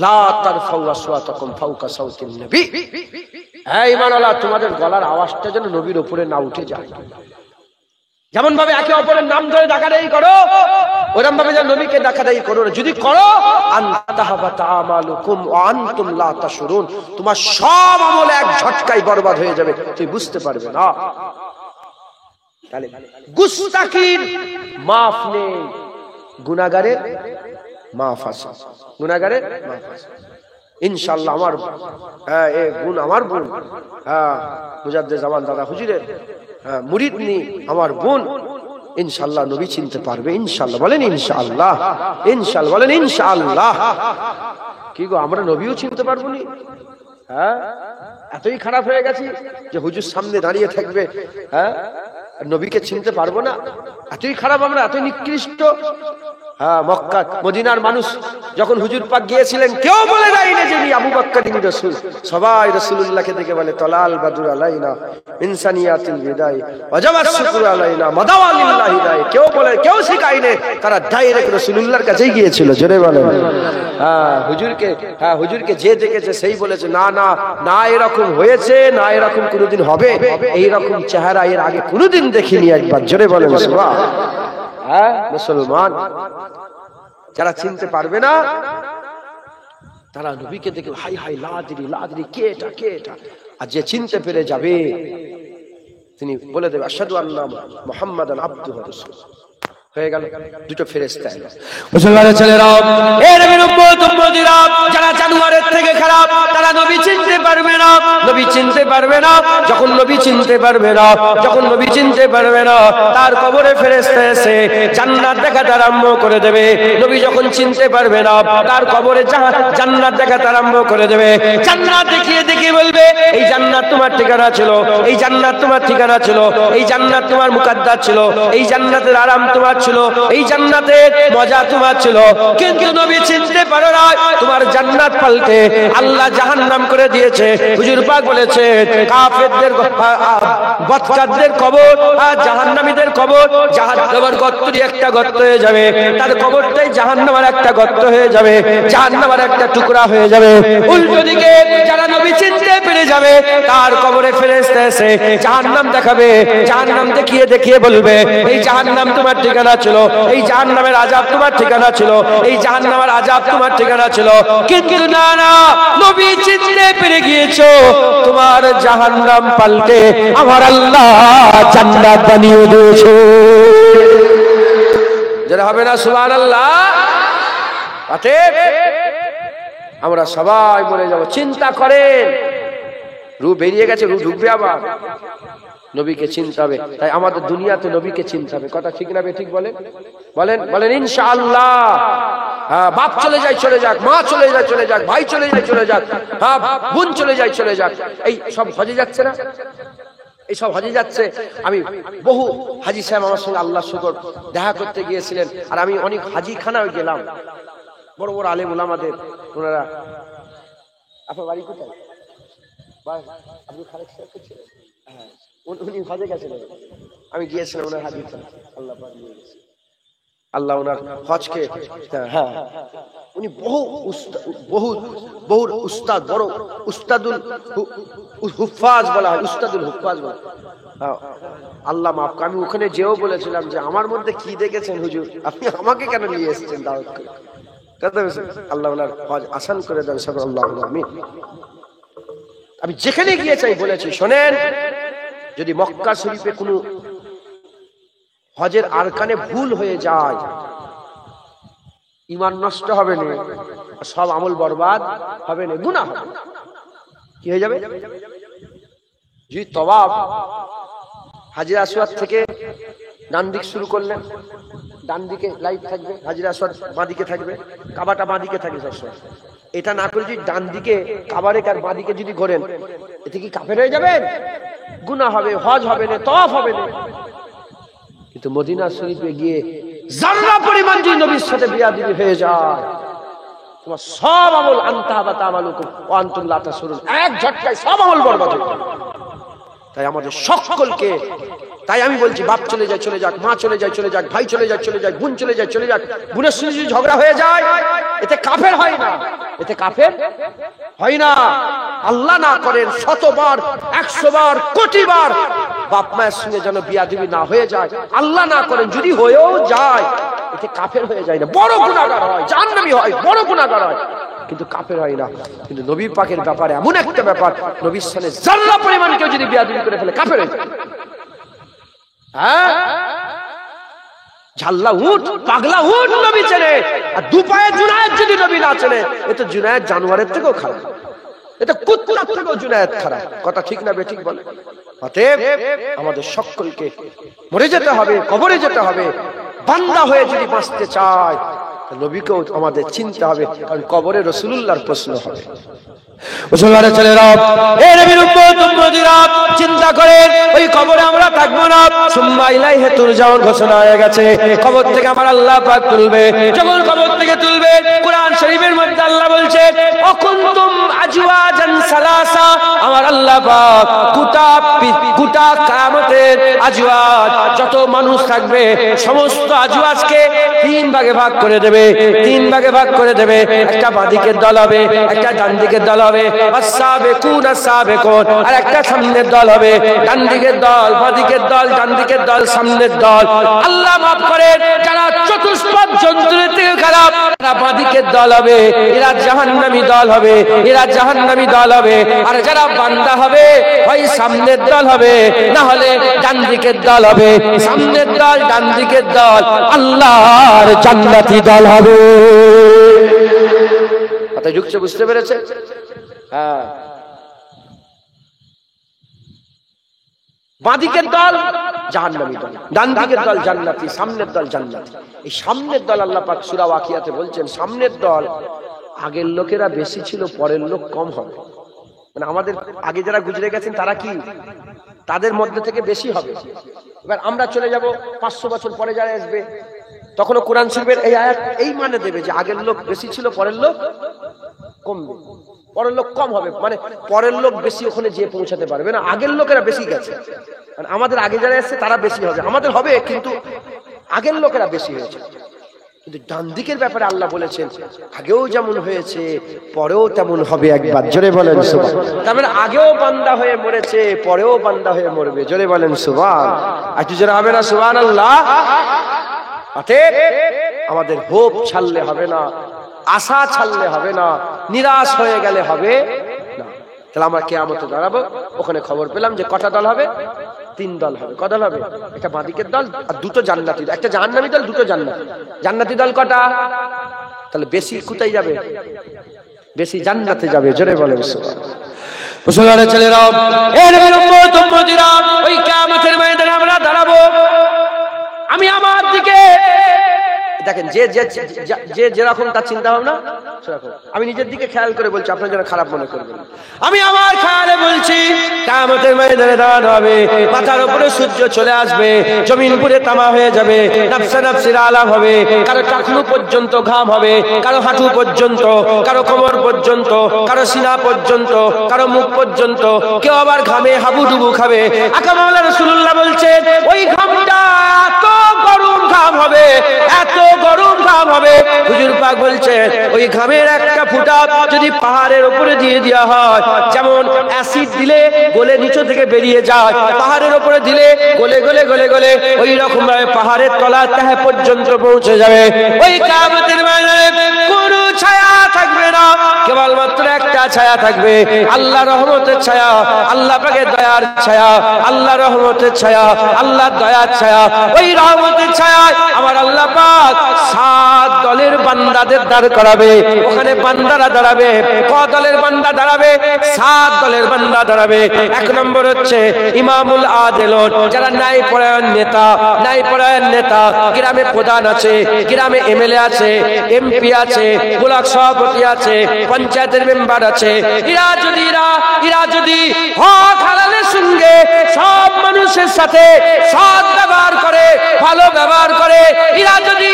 লা তারফাউ আসওয়াতাকুম ফাওকা সাওতিন নবী, হে ঈমানওয়ালা, তোমাদের গলার আওয়াজটা যেন নবীর উপরে না উঠে যায়। যেমন ভাবে একে অপরের নাম ধরে ডাকাডাকি করো, ওরকম ভাবে যেন নবীকে ডাকাডাকি করো না। যদি করো, আনতাহাবাতা আমালুকুম ওয়া আনতুম লা তাশউরুন, তোমার সব আমল এক ঝটকায় বরবাদ হয়ে যাবে, তুমি বুঝতে পারবে না। তাহলে গুস্তাখির মাফ নেই, গুনাহগারের মাফ আছে, গুনাহগারের মাফ আছে ইনশাআল্লাহ। আমার এই বোন, আমার বোন, মুজাদ্দেদ জামান দাদা হুজুরের মুরিদ নি আমার বোন, ইনশাআল্লাহ নবী চিনতে পারবে ইনশাআল্লাহ। বলেন ইনশাআল্লাহ, ইনশাআল্লাহ বলেন ইনশাআল্লাহ। কি গো, আমরা নবীও চিনতে পারবো নি? হ্যাঁ, এতই খারাপ হয়ে গেছি যে হুজুর সামনে দাঁড়িয়ে থাকবে, হ্যাঁ, নবীকে চিনতে পারবো না? এতই খারাপ আমরা, এতই নিকৃষ্ট। হ্যাঁ, মক্কা মদিনার মানুষ যখন হুজুর পাক গিয়েছিলেন, কেউ বলে দেয়নি যে আবু বকর ইনি রাসূল। সবাই রাসূলুল্লাহকে দেখে বলে তলাল বাদুর আলাইনা ইনসানিয়াতুল বিদাই ওয়াজাবাস শুকর আলাইনা মাদাওয়ালিল্লাহি দাই। কেউ বলে, কেউ শিখায়নি, তারা ডাইরেক্ট রাসূলুল্লাহর কাছেই গিয়েছিল। জোরে বলেন। হুজুরকে যে দেখেছে সেই বলেছে না না না, এরকম হয়েছে না, এরকম কোনোদিন হবে, এইরকম চেহারা এর আগে কোনোদিন দেখিনি। একবার জোরে বলেন সুবহানাল্লাহ। মুসলমান যারা চিনতে পারবে না, তারা নবীকে দেখে হাই হাই লাদরি লাদরি, কে এটা কে এটা। আর যে চিনতে পেরে যাবে তিনি বলে দেবে আশহাদু আন্না মুহাম্মাদান আবদুহু ওয়া রাসূলুহু। হয়ে গেল দুটো ফেরেশতা এলো। মুসলমানের ছেলেরা, এ নবীর উম্মতিরা যারা জানোয়ারের থেকে খারাপ, তারা নবী চিনতে পারবে না, নবী চিনতে পারবে না। যখন নবী চিনতে পারবে না, যখন নবী চিনতে পারবে না, তার কবরে ফেরেশতা এসে জান্নাত দেখাতে আরম্ভ করে দেবে। নবী যখন চিনতে পারবে না, তার কবরে জান্নাত দেখাতে আরম্ভ করে দেবে। জান্নাত দেখিয়ে দেখিয়ে বলবে, এই জান্নাত তোমার ঠিকানা ছিল, এই জান্নাত তোমার ঠিকানা ছিল, এই জান্নাত তোমার মুকদ্দাস ছিল, এই জান্নাতের আরাম তোমার ছিল, এই জান্নাতের মজা তোমার ছিল। কিন্তু নবী চিনতে পারো না, তোমার জান্নাত পাল্টে আল্লাহ জাহান্নাম করে দিয়েছে। হুজুর পাক বলেছে, কাফেরদের বদকারদের কবর আর জাহান্নামীদের কবর জাহান্নামের গর্তই একটা গর্ত হয়ে যাবে, তার কবরটাই জাহান্নামের একটা গর্ত হয়ে যাবে, জাহান্নামের একটা টুকরা হয়ে যাবে। উল্টো দিকে যারা নবী চিনতে পেরে যাবে, তার কবরে ফেরেশতা এসে জাহান্নাম দেখাবে, জাহান্নাম দেখিয়ে দেখিয়ে বলবে, এই জাহান্নাম তোমার ঠিকানা ছিল, এই জাহান্নামের আযাব তোমার ঠিকানা ছিল, এই জাহান্নামের আযাব তোমার ঠিকানা ছিল। কিন্তু না না, নবী চিনতে পেরে গিয়েছো, তোমার জাহান্নাম পাল্টে আমার আল্লাহ জান্নাত বানিয়ে দিয়েছে। যারা হবে না সুবহানাল্লাহ। অতএব আমরা সবাই মরে যাব। চিন্তা করেন, রূহ বেরিয়ে গেছে, রূহ ঢুকবে আবার। নবীকে চিনতে হবে, তাই আমাদের দুনিয়াতে নবীকে চিনতে হবে। কথা ঠিক না ঠিক বলেন? বলেন বলেন ইনশাআল্লাহ। হ্যাঁ, বাপ চলে যায় চলে যাক, মা চলে যায় চলে যাক, ভাই চলে যায় চলে যাক, হ্যাঁ বোন চলে যায় চলে যাক, এই সব হজে যাচ্ছে না, এই সব হজে যাচ্ছে। আমি বহু হাজী সাহেব আমার সঙ্গে আল্লাহ শুকর দেখা করতে গিয়েছিলেন, আর আমি অনেক হাজীখানায় গেলাম, বড় বড় আলেম ওলামাদের, ওনারা। আপনার বাড়ি কোথায়? আপনি খালেক সাহেব ছিলেন? হ্যাঁ, উনি হজে গেছিলেন, আমি গিয়েছিলাম ওনার হাজীখানা। আল্লাহ আল্লাহ ওনার হজকে, হ্যাঁ উনি বহু উস্তাদ, বড় উস্তাদুল হুফাজ বলা হয়, উস্তাদুল হুফাজ বলা। আল্লাহ মাফ। আমি ওখানে যেও বলেছিলাম যে আমার মধ্যে কি দেখেছেন হুজুর, আপনি আমাকে কেন নিয়ে এসেছেন দাওয়াত করে? আল্লাহ ওনার হজ আসান করে দেন সব। আল্লাহ আমিন। আমি যেখানে গিয়েছি আমি বলেছি, শোনেন, যদি মক্কা শরীফে কোনো হজের আরকানে ভুল হয়ে যায়, ঈমান নষ্ট হবে না, সব আমল বরবাদ হবে না, গুনাহ হবে। কি হয়ে যাবে? যদি তওয়াফ হাজরে আসওয়াদ থেকে ডান দিক শুরু করলেন, ডান দিকে লাইট থাকবে, হাজরে আসওয়াদ বাঁ দিকে থাকবে, কাবাটা বাঁ দিকে থাকবে সবসময়। এটা না করে যদি ডান দিকে কাবারে কার বাঁ দিকে যদি ঘোরেন, এতে কি কাফের হয়ে যাবেন? গুনাহ হবে, হজ হবে না, তওয়াফ হবে না। কিন্তু মদিনা শরীফে গিয়ে যারা পরিমাণ যদি নবীর সাথে বেয়াদবি হয়ে যায়, তোমার সব আমল আনতাহাবাতা আমালুকুম ওয়া আনতুম লা তাশউরুন, এক ঝটকায় সব আমল বরবাদ হয়ে যাবে। তাই আমাদের সকলকে, তাই আমি বলছি, বাপ চলে যায় চলে যাক, মা চলে যায় চলে যাক, ভাই চলে যায় চলে যাক, বোন চলে যায় চলে যাক। বোনের সঙ্গে যদি ঝগড়া হয়ে যায়, এতে কাফের হয় না, এতে কাফের হয় না। আল্লাহ না করেন, 100 বার 100 বার কোটি বার বাপ মায়ের সঙ্গে যেন বিয়াদবি না হয়ে যায়। আল্লাহ না করেন যদি হয়েও যায়, এতে কাফের হয়ে যায় না, বড় গুনাহগার হয়, জাহান্নামী হয়, বড় গুনাহগার হয়, কিন্তু কাফের হয় না। কিন্তু নবী পাকের ব্যাপারে এমন একটা ব্যাপার, নবীর সাথে যারা পরিমাণ কেউ যদি বিয়াদবি করে ফেলে, কাফের হয়ে যায়। হ্যাঁ, ঝাল্লা উট, পাগলা উট নবী চেনে, আর দুপায়ে জুনায়েদ যদি নবী না চেনে, এ তো জুনায়েদ জানোয়ারের থেকেও খারাপ, এটা কুত্তার থেকেও জুনায়েদ খারাপ। কথা ঠিক না বেঠিক বলে? অতএব আমাদের সকলকে মরে যেতে হবে, কবরে যেতে হবে। বান্দা হয়ে যদি বাঁচতে চায়, নবীকেও আমাদের চিনতে হবে, কারণ কবরে রাসূলুল্লাহর প্রশ্ন হবে। মুসলমানের ছেলেরা, এই নবীর উম্মতিরা চিন্তা করেন, ওই কবরে আমরা থাকবো না। সুম্মা ইলাইহি তুরজাউন ঘোষণা হয়ে গেছে, কবর থেকে আমার আল্লাহ পাক তুলবে। যখন কবর থেকে তুলবে, কোরআন শরীফের মধ্যে আল্লাহ বলছে, অকুনতুম আজওয়াজান সালাসা, আমার আল্লাহ পাক গোটা কিয়ামতের আজওয়াজ, যত মানুষ থাকবে সমস্ত আজওয়াজকে 3 ভাগে ভাগ করে দেবে, 3 ভাগে ভাগ করে দেবে। একটা বাঁদিকের দল হবে, একটা ডান দিকের দল হবে, আস-সাবিকুন আস-সাবিকুন, আর একটা সামনের দল হবে। ডান দিকের দল, বাঁদিকের দল, ডান দিকের দল, সামনের দল। আল্লাহ মাফ করেন, যারা চতুষ্পদ জন্তুর থেকে খারাপ, তারা বাঁদিকে দিকের দল হবে, এরা জাহান্নামী দল হবে, এরা জাহান্নামী দল হবে। আর যারা বান্দা হবে ওই সামনের দল হবে, না হলে ডান দিকের দল হবে। সামনের দল ডান দিকের দল আল্লাহর জান্নাতি দল হবে। কথা যুক্ত বুঝতে পেরেছে? হ্যাঁ, বাঁদিকের দল জাহান্নামী দল, ডান দিকের দল জান্নাতি, সামনের দল জান্নাতি। এই সামনের দল আল্লাহ পাক সূরা ওয়াকিয়াতে বলছেন, সামনের দল আগের লোকেরা বেশি ছিল, পরের লোক কম হবে। মানে আমাদের আগে যারা গুজরে গেছেন তারা কি তাদের মধ্যে থেকে বেশি হবে। এবার আমরা চলে যাব 500 বছর পরে যারা আসবে, তখনও কোরআন শরীফের এই আয়াত এই মানে দেবে যে আগের লোক বেশি ছিল, পরের লোক কমবে, পরের লোক কম হবে। মানে পরের লোক বেশি ওখানে যেয়ে পৌঁছাতে পারবে না, আগের লোকেরা বেশি গেছে। মানে আমাদের আগে যারা এসছে তারা বেশি হবে, আমাদের হবে কিন্তু আগের লোকেরা বেশি হয়েছে। কিন্তু ডান দিকের ব্যাপারে আল্লাহ বলেছেন আগেও যেমন হয়েছে পরেও তেমন হবে। একবার জোরে বলেন সুবহান। তার মানে আগেও বান্দা হয়ে মরেছে, পরেও বান্দা হয়ে মরবে। জোরে বলেন সুবহান। আর তুই জোরে হবে না সুবহানাল্লাহ? অতএব আমাদের হোপ ছাড়লে হবে না, আশা ছাড়লে হবে না, নিরাশ হয়ে গেলে হবে না। তাহলে আমরা কিয়ামতে দাঁড়াবো, ওখানে খবর পেলাম যে কটা দল হবে? 3 দল হবে। কত দল হবে? একটা বাঁদিকের দল আর 2টো জান্নাতি দল, একটা জাহান্নামী দল, 2টো জান্নাতি। জান্নাতি দল কটা? তাহলে বেশি কোথায় যাবে? বেশি জান্নাতে যাবে। জোরে বলেন সুবহানাল্লাহ। মুসলমানের ছেলেরা, এর উম্মত উম্মতিরা, ওই কিয়ামতের ময়দানে আমরা দাঁড়াবো। আমি আমার দিকে দেখেন, যে যে যে যেরকম তার চিন্তা ভাবনা সেরকম। আমি নিজের দিকে খেয়াল করে বলছি, আপনারা যেন খারাপ মনে করবেন। আমি আমার খেয়ালে বলছি, কিয়ামতের ময়দানে দাঁড়ানো হবে, মাথার উপরে সূর্য চলে আসবে, জমিন পুরে তামা হয়ে যাবে, নাফসা নাফসির আলাম হবে, কারো টাকনু পর্যন্ত ঘাম হবে, কারো হাঁটু পর্যন্ত, কারো কোমর পর্যন্ত, কারো সিনা পর্যন্ত, কারো মুখ পর্যন্ত, কেউ আবার ঘামে হাবুডুবু খাবে। আকা মাওলানা রাসূলুল্লাহ বলছেন ওই ঘামটা এত গরম ঘাম হবে, এত গরম ঘাম হবে। হুজুর পাক বলছেন ওই ঘামের একটা ফোঁটা যদি পাহাড়ের উপরে দিয়ে দেওয়া হয়, যেমন অ্যাসিড দিলে গলে নিচে থেকে বেরিয়ে যায়, পাহাড়ের উপরে দিলে গলে গলে গলে গলে ওই রকম ভাবে পাহাড়ের তলা তাহে পর্যন্ত পৌঁছে যাবে। ওই কিয়ামতের ময়দানে কোনো ছায়া থাকবে না, কেবলমাত্র একটা ছায়া থাকবে, আল্লাহ রহমতের ছায়া, আল্লাহ পাকের দয়ার ছায়া, আল্লাহ রহমতের ছায়া, আল্লাহ দয়ার ছায়া। ওই রহমতের ছায়ায় আমার আল্লাহ পাক 7 দলের বান্দাদের দাঁড় করাবে। ওখানে বান্দারা দাঁড়াবে। ক দলের বান্দা দাঁড়াবে? 7 দলের বান্দা দাঁড়াবে। 1 নম্বর হচ্ছে ইমামুল আদিলুন, যারা ন্যায় পরায়ণ নেতা, ন্যায় পরায়ণ নেতা। গ্রামে প্রধান আছে, গ্রামে এমএলএ আছে, এমপি আছে, ব্লক সভাপতি আছে, পঞ্চায়েতের মেম্বার আছে। এরা যদি হক হালালের সঙ্গে সব মানুষের সাথে সৎ ব্যবহার করে, ভালো ব্যবহার করে, এরা যদি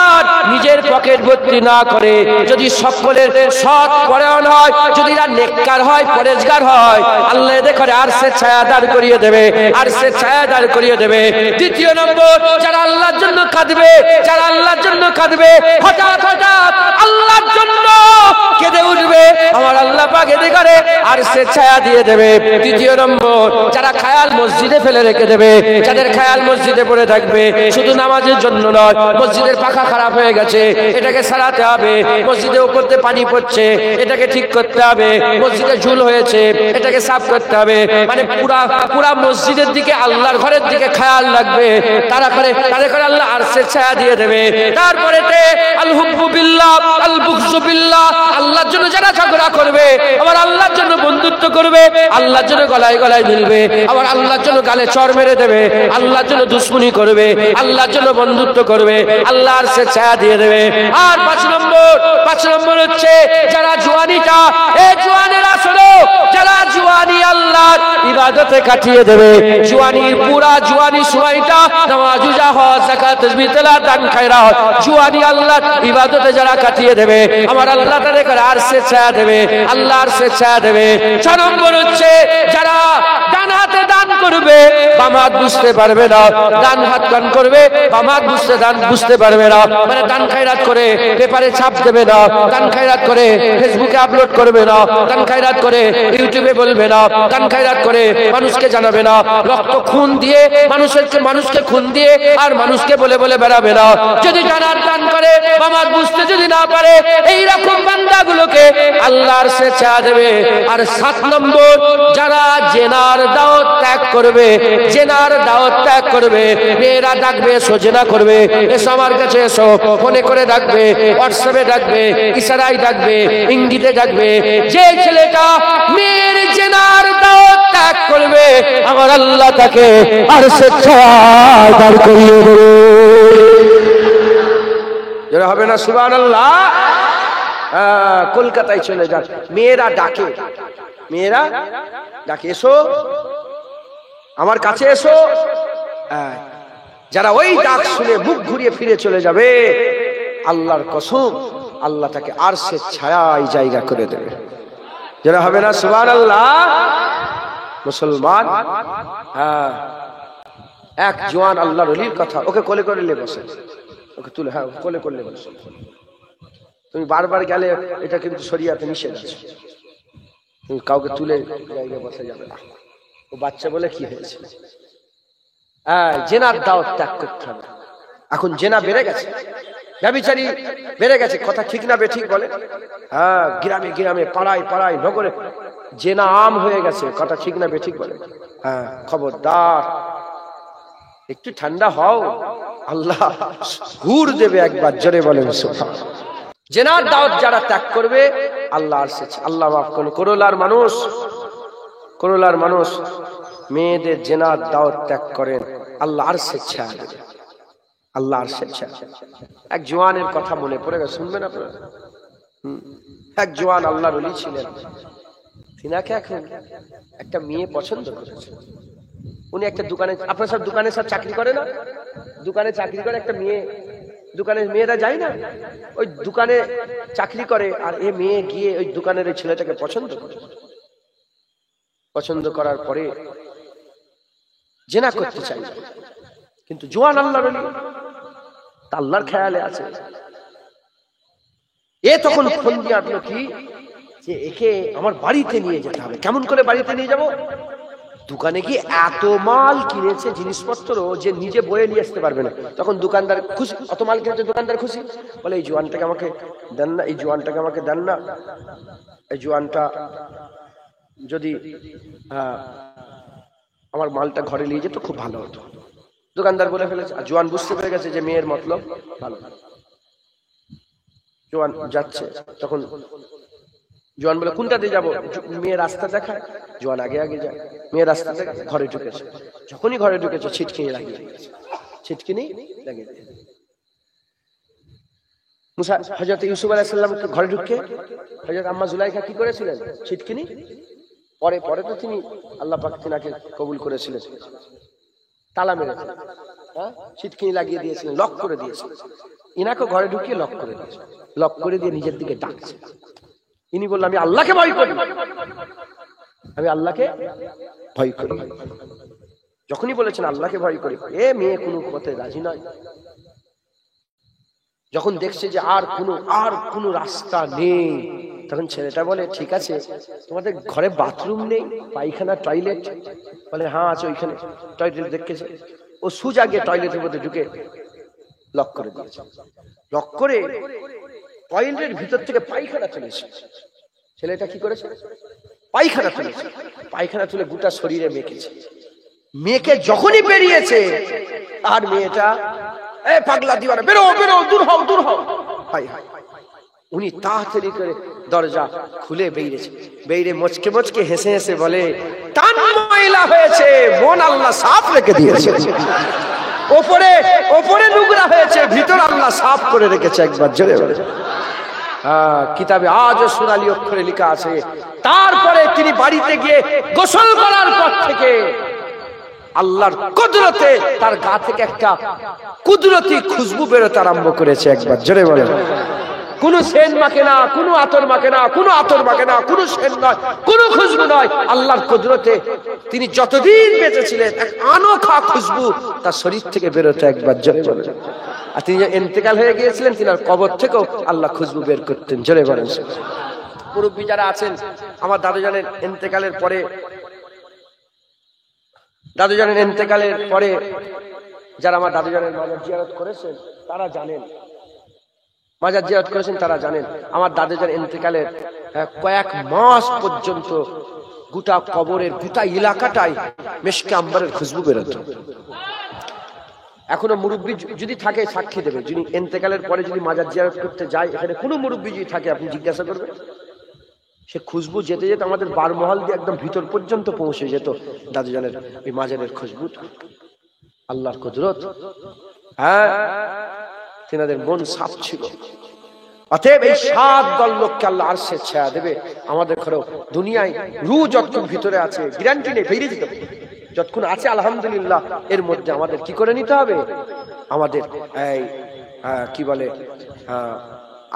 আর নিজের পকেট ভর্তি না করে, যদি সকলের সৎ পরায়ণ হয়, যদি এরা নেককার হয়, পরেজগার হয়, আল্লাহ দেখে আরশের ছায়া দাঁড় করিয়ে দেবে, আরশের ছায়া দাঁড় করিয়ে দেবে। 2 নম্বর, যারা আল্লাহর জন্য কাঁদবে, যারা আল্লাহর জন্য কাঁদবে, হঠাৎ হঠাৎ আল্লাহর জন্য কেঁদে উঠবে, আমার আল্লাহ পাক এদের করে আরশের ছায়া দিয়ে দেবে। 3 নম্বর, যারা খায়াল মসজিদে ফেলে রেখে দেবে, যাদের খায়াল মসজিদে পড়ে থাকবে, শুধু নামাজের জন্য নয়, মসজিদের পাখা খারাপ হয়ে গেছে, এটাকে সারাতে হবে, মসজিদের উপর দিয়ে পানি পড়ছে, এটাকে ঠিক করতে হবে, মসজিদে ঝুল হয়েছে, এটাকে সাফ করতে হবে। মানে পুরা মসজিদের দিকে, আল্লাহর ঘরের দিকে খেয়াল রাখবে, তাদের করে আল্লাহ আরশের ছায়া দিয়ে দেবে। তারপরে আল হুব্বু বিল্লাহ, আল বুগযু বিল্লাহ, আল্লাহর জন্য যারা ঝগড়া করবে, আবার আল্লাহর জন্য বন্ধুত্ব করবে, আল্লাহর জন্য গলায় গলায় মিলবে, আবার আল্লাহর জন্য গালে চর মেরে দেবে, আল্লাহর জন্য দুশ্মনী করবে, আল্লাহর জন্য বন্ধুত্ব করবে, আল্লাহ আরশের ছায়া দিয়ে দেবে। আর 5 নম্বর হচ্ছে যারা জওয়ানিটা, এই জওয়ানেরা শোনো, যারা জওয়ানি আল্লাহর ইবাদতে কাটিয়ে দেবে, পুরা জওয়ানি সময়টা নামাজ, রোজা, হজ, যাকাত, তাসবিহ, তেলাওয়াত, দান, খায়রাত, জওয়ানি আল্লাহর ইবাদতে যারা কাটিয়ে দেবে, আমার আল্লাহ তাদের আরশের ছায়া দেবে, আল্লাহ আরশের ছায়া দেবে। 6 নম্বর হচ্ছে যারা ডান হাতে দান করবে, বাম হাত বুঝতে পারবে না, ডান হাত দান করবে, বাম হাত বুঝতে পারবে না। মানে দান খায়রাত করে পেপারে ছাপ দেবে না, দান খায়রাত করে ফেসবুকে আপলোড করবে না, দান খায়রাত করে ইউটিউবে বলবে না, দান খায়রাত করে মানুষকে জানাবে না, রক্ত খুন দিয়ে মানুষকে খুন দিয়ে আর মানুষকে বলে বলে বেড়াবে না। যদি জানার দান করে বাম হাত বুঝতে যদি না পারে, এই রকম বান্দাগুলোকে আল্লাহর সে ছেড়ে দেবে। আর 7 নম্বর, যারা জেনার দাওয়াত ত্যাগ করবে, জেনার দাওয়াত ত্যাগ করবে, মেয়েরা ডাকবে এসো জেনা করবে, এসো আমার কাছে এসো, ফোনে করে ডাকবে, হোয়াটসঅ্যাপে ডাকবে, ইশারায় ডাকবে, ইঙ্গিতে ডাকবে। যে ছেলেটা মেয়ের জেনার দাওয়াত ত্যাগ করবে, আমার আল্লাহ তাকে আর সে ছাড় দাঁড় করিয়ে দেবে। যারা হবে না সুবহানাল্লাহ। কলকাতায় চলে যান, মেয়েরা ডাকে, মেয়েরা ডাকে এসো আমার কাছে এসো। যারা ওই ডাক শুনে মুখ ঘুরিয়ে ফিরে চলে যাবে, আল্লাহর কসম আল্লাহ তাকে আরশের ছায়ায় জায়গা করে দেবে। যারা হবে না সুবহানাল্লাহ। মুসলমান, এক জওয়ান আল্লাহর ওলির কথা, ওকে কোলে করে নিয়ে বসে, ওকে তুলে, হ্যাঁ কোলে করলে বসে। তুমি বারবার গেলে এটা কিন্তু শরিয়াতে নিষেধ আছে, তুমি কাউকে তুলে জায়গায় বসে যাবে না। ও বাচ্চা বলে কি হয়েছে? জেনার দাওয়াত ত্যাগ করতে হবে। এখন জেনা বেড়ে গেছে, ব্যভিচারী বেড়ে গেছে, কথা ঠিক না বেঠিক বলে? গ্রামে গ্রামে পাড়ায় পাড়ায় নগরে জেনা আম হয়ে গেছে, কথা ঠিক না বেঠিক বলে? খবরদার, একটু ঠান্ডা হও, আল্লাহ হুর দেবে একবার, জোরে বলেন সুবহানাল্লাহ। জেনার দাওয়াত যারা ত্যাগ করবে, আল্লাহ আল্লাহ মাফ করুন। করোলার মানুষ মেয়েদের জেনার দাওয়াত ত্যাগ করেন, আল্লাহ আরশের ছায়া দেবে, আল্লাহ আরশের ছায়া। এক জওয়ানের কথা মনে পড়ে গেছে, শুনবেন আপনারা? এক জওয়ান আল্লাহর ওলি ছিলেন, তিনাকে এখন একটা মেয়ে পছন্দ করেছে। উনি একটা দোকানে, আপনার সব দোকানে সব চাকরি করে না, দোকানে চাকরি করে একটা মেয়ে, দোকানের মেয়েরা যায় না, ওই দোকানে চাকরি করে, আর এ মেয়ে গিয়ে ওই দোকানের ওই ছেলেটাকে পছন্দ করে। পছন্দ করার পরে জেনা করতে চাই, কিন্তু জওয়ান আল্লাহর ওলি, আল্লাহর খেয়ালে আছে। এ তখন ফোন দিয়ে আটলো কি, যে একে আমার বাড়িতে নিয়ে যেতে হবে। কেমন করে বাড়িতে নিয়ে যাব? দোকানে গিয়ে এত মাল কিনেছে জিনিসপত্র যে নিজে বয়ে নিয়ে আসতে পারবে না। তখন দোকানদার খুশি, অত মাল কিনেছে, দোকানদার খুশি, বলে এই জোয়ানটাকে আমাকে দেন না, এই জোয়ানটাকে আমাকে দেন না, এই জোয়ানটা যদি আমার মালটা ঘরে নিয়ে যেত খুব ভালো হতো। দোকানদার বলে ফেলেছে, আর জোয়ান বুঝতে পেরে গেছে যে মেয়ের মতলব ভালো। জোয়ান যাচ্ছে, তখন জোয়ান বলে কোনটা দিয়ে যাবো? মেয়ে রাস্তা দেখায়, জোয়ান আগে আগে যায়, মেয়ে রাস্তা দেখায়, ঘরে ঢুকেছে। যখনই ঘরে ঢুকেছে ছিটকিনি লাগিয়ে দিয়েছে, ছিটকিনি লাগিয়ে দিয়েছে। মুসা হযরত ইউসুফ আলাইহিস সালাম ঘরে ঢুকে হযরত আম্মা জুলাইখা কি করেছিলেন? ছিটকিনি। পরে পরে তো তিনি আল্লাহ পাক তিনাকে কবুল করেছিলেন, তালা মেরেছেন, ছিটকিনি লাগিয়ে দিয়েছিলেন, লক করে দিয়েছিলেন। ইনাকে ঘরে ঢুকিয়ে লক করে দিয়েছে, লক করে দিয়ে নিজের দিকে ডাকছে। ইনি বললেন আমি আল্লাহকে ভয় করি, আমি আল্লাহকে ভয় করি। যখনই বলেছেন আল্লাহকে ভয় করি, এ মেয়ে কোনো কথায় রাজি নয়। যখন দেখছে যে আর কোনো রাস্তা নেই, তখন ছেলেটা বলে ঠিক আছে, তোমাদের ঘরে বাথরুম নেই, পায়খানা টয়লেট? বলে হ্যাঁ আছে, ওইখানে টয়লেট দেখেছে। ও সোজা গিয়ে টয়লেটের মধ্যে ঢুকে লক করে দিয়েছে। লক করে টয়লেটের ভিতর থেকে পায়খানা তুলেছে। ছেলেটা কি করেছে? পায়খানা তুলেছে, পায়খানা তুলে গোটা শরীরে মেখেছে। মেখে যখনই বেরিয়েছে, আর মেয়েটা এ পাগলা দিওয়ানা, বেরো বেরো, দূর হও দূর হও। হাই হাই, উনি তাড়াতাড়ি করে দরজা খুলে বেরিয়েছে। বেরিয়ে মুচকে মুচকে হেসে হেসে বলে, টান ময়লা হয়েছে, মন আল্লাহ সাফ রেখে দিয়েছে। ওপরে ওপরে নোংরা হয়েছে, ভিতর আল্লাহ সাফ করে রেখেছে। একবার জোরে বলে। কিতাবে আজও সোনালী অক্ষরে লেখা আছে। তারপরে তিনি বাড়িতে গিয়ে গোসল করার পর থেকে আল্লাহর কুদরতে তার গা থেকে একটা কুদরতি খুশবু বেরোতে আরম্ভ করেছে। একবার জোরে বলেন। কোনো সেন্ট মাখে না, কোনো আতর মাখে না, কোনো আতর মাখে না, কোনো সেন্ট নয়, কোনো খুশবু নয়। আল্লাহর কুদরতে তিনি যতদিন বেঁচে ছিলেন এক আনোখা খুশবু তার শরীর থেকে বেরোতে, একবার জোরে বলেন। আর তিনি ইন্তেকাল হয়ে গিয়েছিলেন, তিনার কবর থেকেও আল্লাহ খুশবু বের করতেন, জোরে বলেন। মুরব্বী যারা আছেন, আমার দাদুজানের ইন্তেকালের পরে, দাদুজানের ইন্তেকালের পরে যারা আমার দাদুজানের মাজার জিয়ারত করেছেন তারা জানেন, মাজার জিয়ারত করেছেন তারা জানেন, আমার দাদুজান ইন্তেকালের কয়েক মাস পর্যন্ত গোটা কবরের গোটা এলাকাটাই মেশকে আম্বারের খুশবু বেরোত। এখনো মুরব্বী যদি থাকে সাক্ষী দেবে, যিনি ইন্তেকালের পরে যদি মাজার জিয়ারত করতে যায়, এখানে কোনো মুরব্বী যদি থাকে আপনি জিজ্ঞাসা করবেন, সে খুশবু যেতে যেতে আমাদের বারমহল দিয়ে একদম ভিতর পর্যন্ত পৌঁছে যেত দাদুজানের ওই মাজারের খুশবু। আল্লাহর কুদরত, হ্যাঁ, তিনাদের মন সাফ ছিল। অতএব এই 7 দল লোককে আল্লাহ আরশের ছায়া দেবে। আমাদের ঘরেও দুনিয়ায় রূহ যতক্ষণ ভিতরে আছে গ্যারান্টি নেই বেরিয়ে যেতে পারে, যতক্ষণ আছে আলহামদুলিল্লাহ। এর মধ্যে আমাদের কি করে নিতে হবে, আমাদের এই কি বলে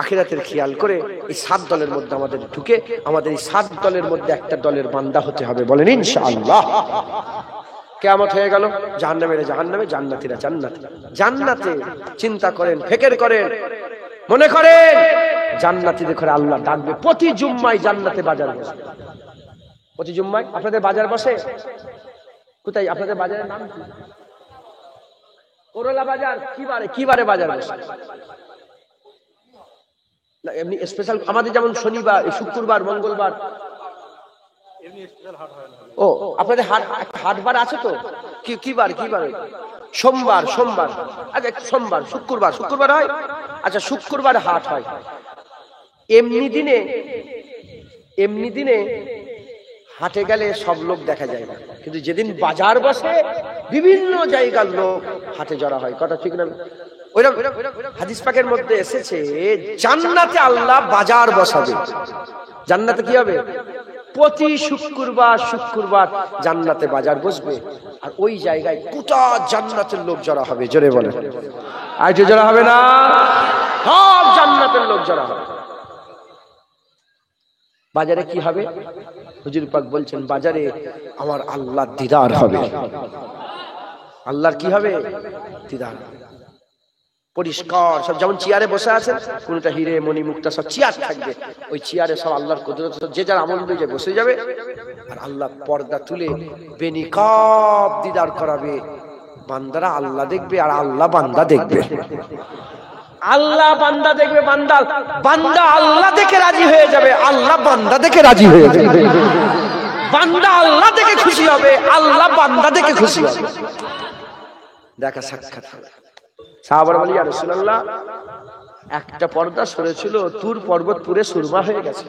আখিরাতের খেয়াল করে এই 7 দলের মধ্যে আমাদের ঢুকে আমাদের এই 7 দলের মধ্যে একটা দলের বান্দা হতে হবে, বলেন ইনশাআল্লাহ। কিয়ামত হয়ে গেল, জাহান্নামীরা জাহান্নামে, জান্নাতীরা জান্নাতে। জান্নাতে চিন্তা করেন, ফিকির করেন, মনে করেন জান্নাতীদের ঘরে আল্লাহ ডাকবে। প্রতি জুম্মায় জান্নাতে বাজার বসে, প্রতি জুম্মায় আপনাদের বাজার বসে। কোথায় আপনাদের বাজারের নাম কি? করলা বাজার। কি বারে বাজার বসে? না এমনি স্পেশাল, আমাদের যেমন শনিবার, শুক্রবার, মঙ্গলবার। ও আপনাদের হাটবার আছে তো? কি বার? সোমবার। আচ্ছা সোমবার, শুক্রবার হয়। আচ্ছা শুক্রবার হাট হয়। এমনি দিনে হাটে গেলে সব লোক দেখা যায় না, কিন্তু যেদিন বাজার বসে বিভিন্ন জায়গার লোক হাটে জড়া হয়। কথা ঠিক না? ওইরকম হাদিস পাকের মধ্যে এসেছে জান্নাতে আল্লাহ বাজার বসাবে। জান্নাতে কি হবে? প্রতি শুক্রবার জান্নাতে বাজার বসবে, আর ওই জায়গায় গোটা জান্নাতের লোক জড়া হবে। জোরে বলে, আর যে জড়া হবে না, সব জান্নাতের লোক জড়া হবে। বাজারে কি হবে? হুজুর পাক বলছেন বাজারে আমার আল্লাহর দিদার হবে। আল্লাহর কি হবে? দিদার। পরিষ্কার সব, যেমন চেয়ারে বসে আছেন, কোনটা হিরে মণি মুক্তা সব চেয়ার থাকবে, ওই চেয়ারে সব আল্লাহর কুদরত, যে যার আমল অনুযায়ী বসে যাবে, আর আল্লাহ পর্দা তুলে বেনিকাব দিদার করাবে। বান্দারা আল্লাহ দেখবে আর আল্লাহ বান্দা দেখবে। আল্লাহ বান্দা দেখবে, বান্দা আল্লাহ দেখে রাজি হয়ে যাবে, আল্লাহ বান্দা দেখে রাজি হয়ে যাবে। বান্দা আল্লাহ দেখে খুশি হবে, আল্লাহ বান্দা দেখে খুশি হবে। দেখা সাক্ষাৎ হবে। সাহাবারা বলি, ইয়া রাসূলুল্লাহ, একটা পর্দা সরেছিল, তুর পর্বত পুরে সুরমা হয়ে গেছে।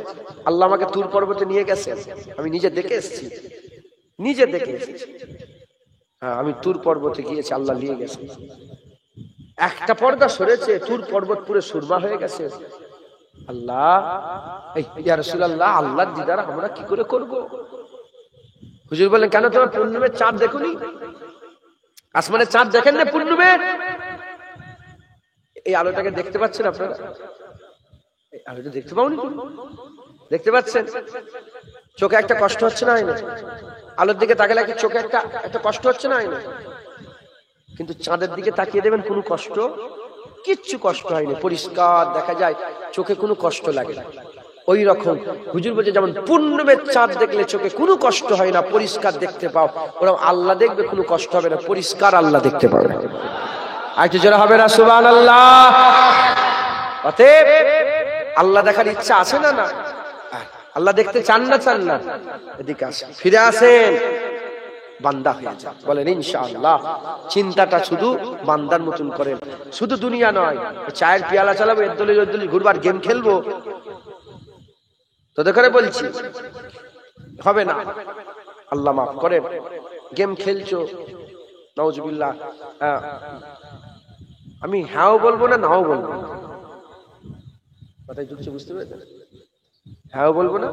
আল্লাহ আমাকে তুর পর্বতে নিয়ে গেছে, আমি নিজে দেখে এসেছি। হ্যাঁ, আমি তুর পর্বতে গিয়েছি, আল্লাহ নিয়ে গেছে। একটা পর্দা সরেছে, তুর পর্বত পুরে সুরমা হয়ে গেছে। আল্লাহ, ইয়া রাসূলুল্লাহ, আল্লাহর দিদার আমরা কি করে করব? হুজুর বলেন, কেন তোমরা পূর্ণিমার চাঁদ দেখোনি? আসমানের চাঁদ দেখেন না পূর্ণিমার? এই আলোটাকে দেখতে পাচ্ছেন আপনারা? এই আলোটা দেখতে পাওনি? দেখতে পাচ্ছেন? চোখে একটা কষ্ট হচ্ছে না? আলোর দিকে তাকালে কি চোখে একটা কষ্ট হচ্ছে না? কিন্তু চাঁদের দিকে তাকিয়ে দেবেন, কোনো কষ্ট, কিচ্ছু কষ্ট হয়নি, পরিষ্কার দেখা যায়, চোখে কোনো কষ্ট লাগে না। ওই রকম হুজুর বলছে, যেমন পূর্ণিমার চাঁদ দেখলে চোখে কোনো কষ্ট হয় না, পরিষ্কার দেখতে পাও, ওরকম আল্লাহ দেখবে, কোনো কষ্ট হবে না, পরিষ্কার আল্লাহ দেখতে পাবে। আরেকটু জোরে হবে না সুবহানাল্লাহ? অতএব আল্লাহ দেখার ইচ্ছা আছে না? আল্লাহ দেখতে চান না? এদিকে আসেন, ফিরে আসেন, বান্দা হয়ে যান, বলেন ইনশাআল্লাহ। চিন্তাটা শুধু বান্দার মতন করেন, শুধু দুনিয়া নয়। চায়ের পেয়ালা চালাবো, এদ্দলি ঘুরবার, গেম খেলবো, তোদের করে বলছি হবে না। আল্লাহ মাফ করেন। গেম খেলছো, নাউজুবিল্লাহ। আমি হ্যাঁও বলবো না, নাও বলবো না, কথাই ঢুকছে, বুঝতে পেরেছেন? হ্যাঁও বলবো না,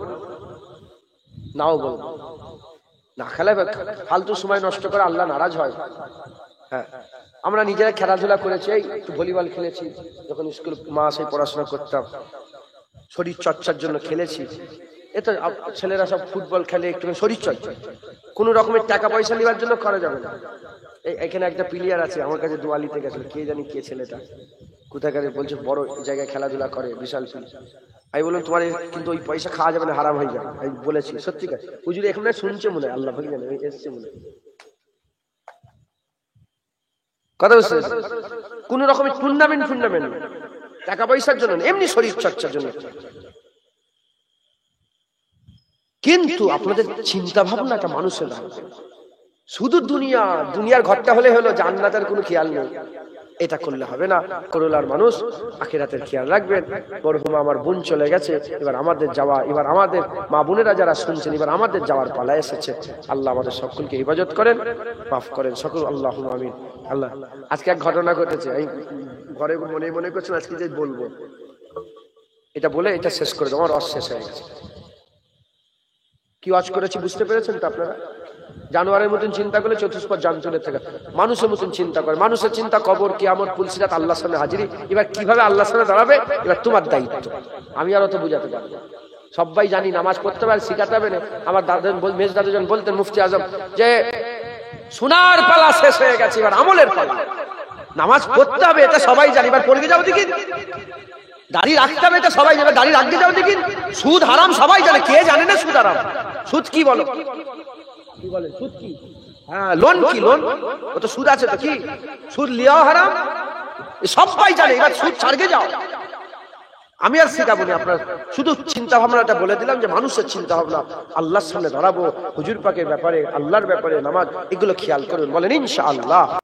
নাও বলবো না। খেলে ফালতু সময় নষ্ট করে আল্লাহ নারাজ হয়। হ্যাঁ, আমরা নিজেরা খেলাধুলা করেছি, এই একটু ভলিবল খেলেছি যখন স্কুল মাসে পড়াশোনা করতাম, শরীর চর্চার জন্য খেলেছি। এতো ছেলেরা সব ফুটবল খেলে একটু শরীর চর্চা, কোনো রকমের টাকা পয়সা নেওয়ার জন্য করা যাবে না। এখানে একটা প্লেয়ার আছে আমার কাছে দুয়ালিতে গেছিল, কে জানি কে ছেলেটা, কোথায় বলছে বড় জায়গায় খেলাধুলা করে, বিশাল ফিল্ড। আমি বললাম তোমার কিন্তু ওই পয়সা খাওয়া যাবে না, হারাম হয়ে যাবে। আমি বলেছি সত্যিকার, হুজুর এখানে শুনছে মনে হয়, আল্লাহ ভাই জানে, এসছে মনে হয় কথা বুঝতে। কোন রকমের টুর্নামেন্ট টাকা পয়সার জন্য, এমনি শরীর চর্চার জন্য। কিন্তু আপনাদের চিন্তা ভাবনাটা মানুষের না, শুধু দুনিয়ার ঘরটা হলে হলো, জান্নাতের কোনো খেয়াল নেই। এটা করলে হবে না। করলার মানুষ আখিরাতের খেয়াল রাখবেন। মরহুমা আমার বোন চলে গেছে, এবার আমাদের যাওয়া, এবার আমাদের মা বোনেরা যারা শুনছেন, এবার আমাদের যাওয়ার পালা এসেছে। আল্লাহ আমাদের সকলকে হেফাজত করেন, মাফ করেন সকল, আল্লাহুম্মা আমিন। আল্লাহ, আজকে এক ঘটনা ঘটেছে, আমি ঘরে মনে করছেন আজকে যে বলবো, এটা বলে এটা শেষ করে দেবো, আমার রস শেষ হয়ে গেছে। কি ওয়াজ করেছি বুঝতে পেরেছেন তো আপনারা? জানোয়ারের মতন চিন্তা করলে চতুষ্পদ জান্তুলের থেকে, মানুষের মতন চিন্তা করে, মানুষের চিন্তা কবর, কিয়ামত, পুলসিরাত, আল্লাহর সামনে হাজিরি। এবার কিভাবে আল্লাহর সামনে দাঁড়াবে, এবার তোমার দায়িত্ব। আমি আর অত বুঝাতে পারবো না, সবাই জানি নামাজ পড়তে হবে, শিখাতে হবে না। আমার মেজ দাদুজন বলতেন, মুফতি আজম, যে সোনার পালা শেষ হয়ে গেছে, এবার আমলের পালা। নামাজ পড়তে হবে এটা সবাই জানি, এবার পড়ে যাও দেখি। দাড়ি রাখতে হবে এটা সবাই জানে, দাড়ি রাখতে যাও দেখি। সুদ হারাম সবাই জানে, কে জানে না সুদ হারাম? সুদ কি বলো, কি বলে সুদ কি? হ্যাঁ, লোন কি? লোন ও তো সুদ আছে তো, কি সুদ লিয়াও হারাম, সবাই জানে। এবার সুদ ছাড়কে যাও, আমি আর শিখাবো না। আপনার শুধু চিন্তা ভাবনাটা বলে দিলাম, যে মানুষের চিন্তা ভাবনা আল্লাহর সামনে দাঁড়াবো, হুজুর পাকের ব্যাপারে, আল্লাহর ব্যাপারে, নামাজ, এগুলো খেয়াল করুন। বলেন ইনশাআল্লাহ।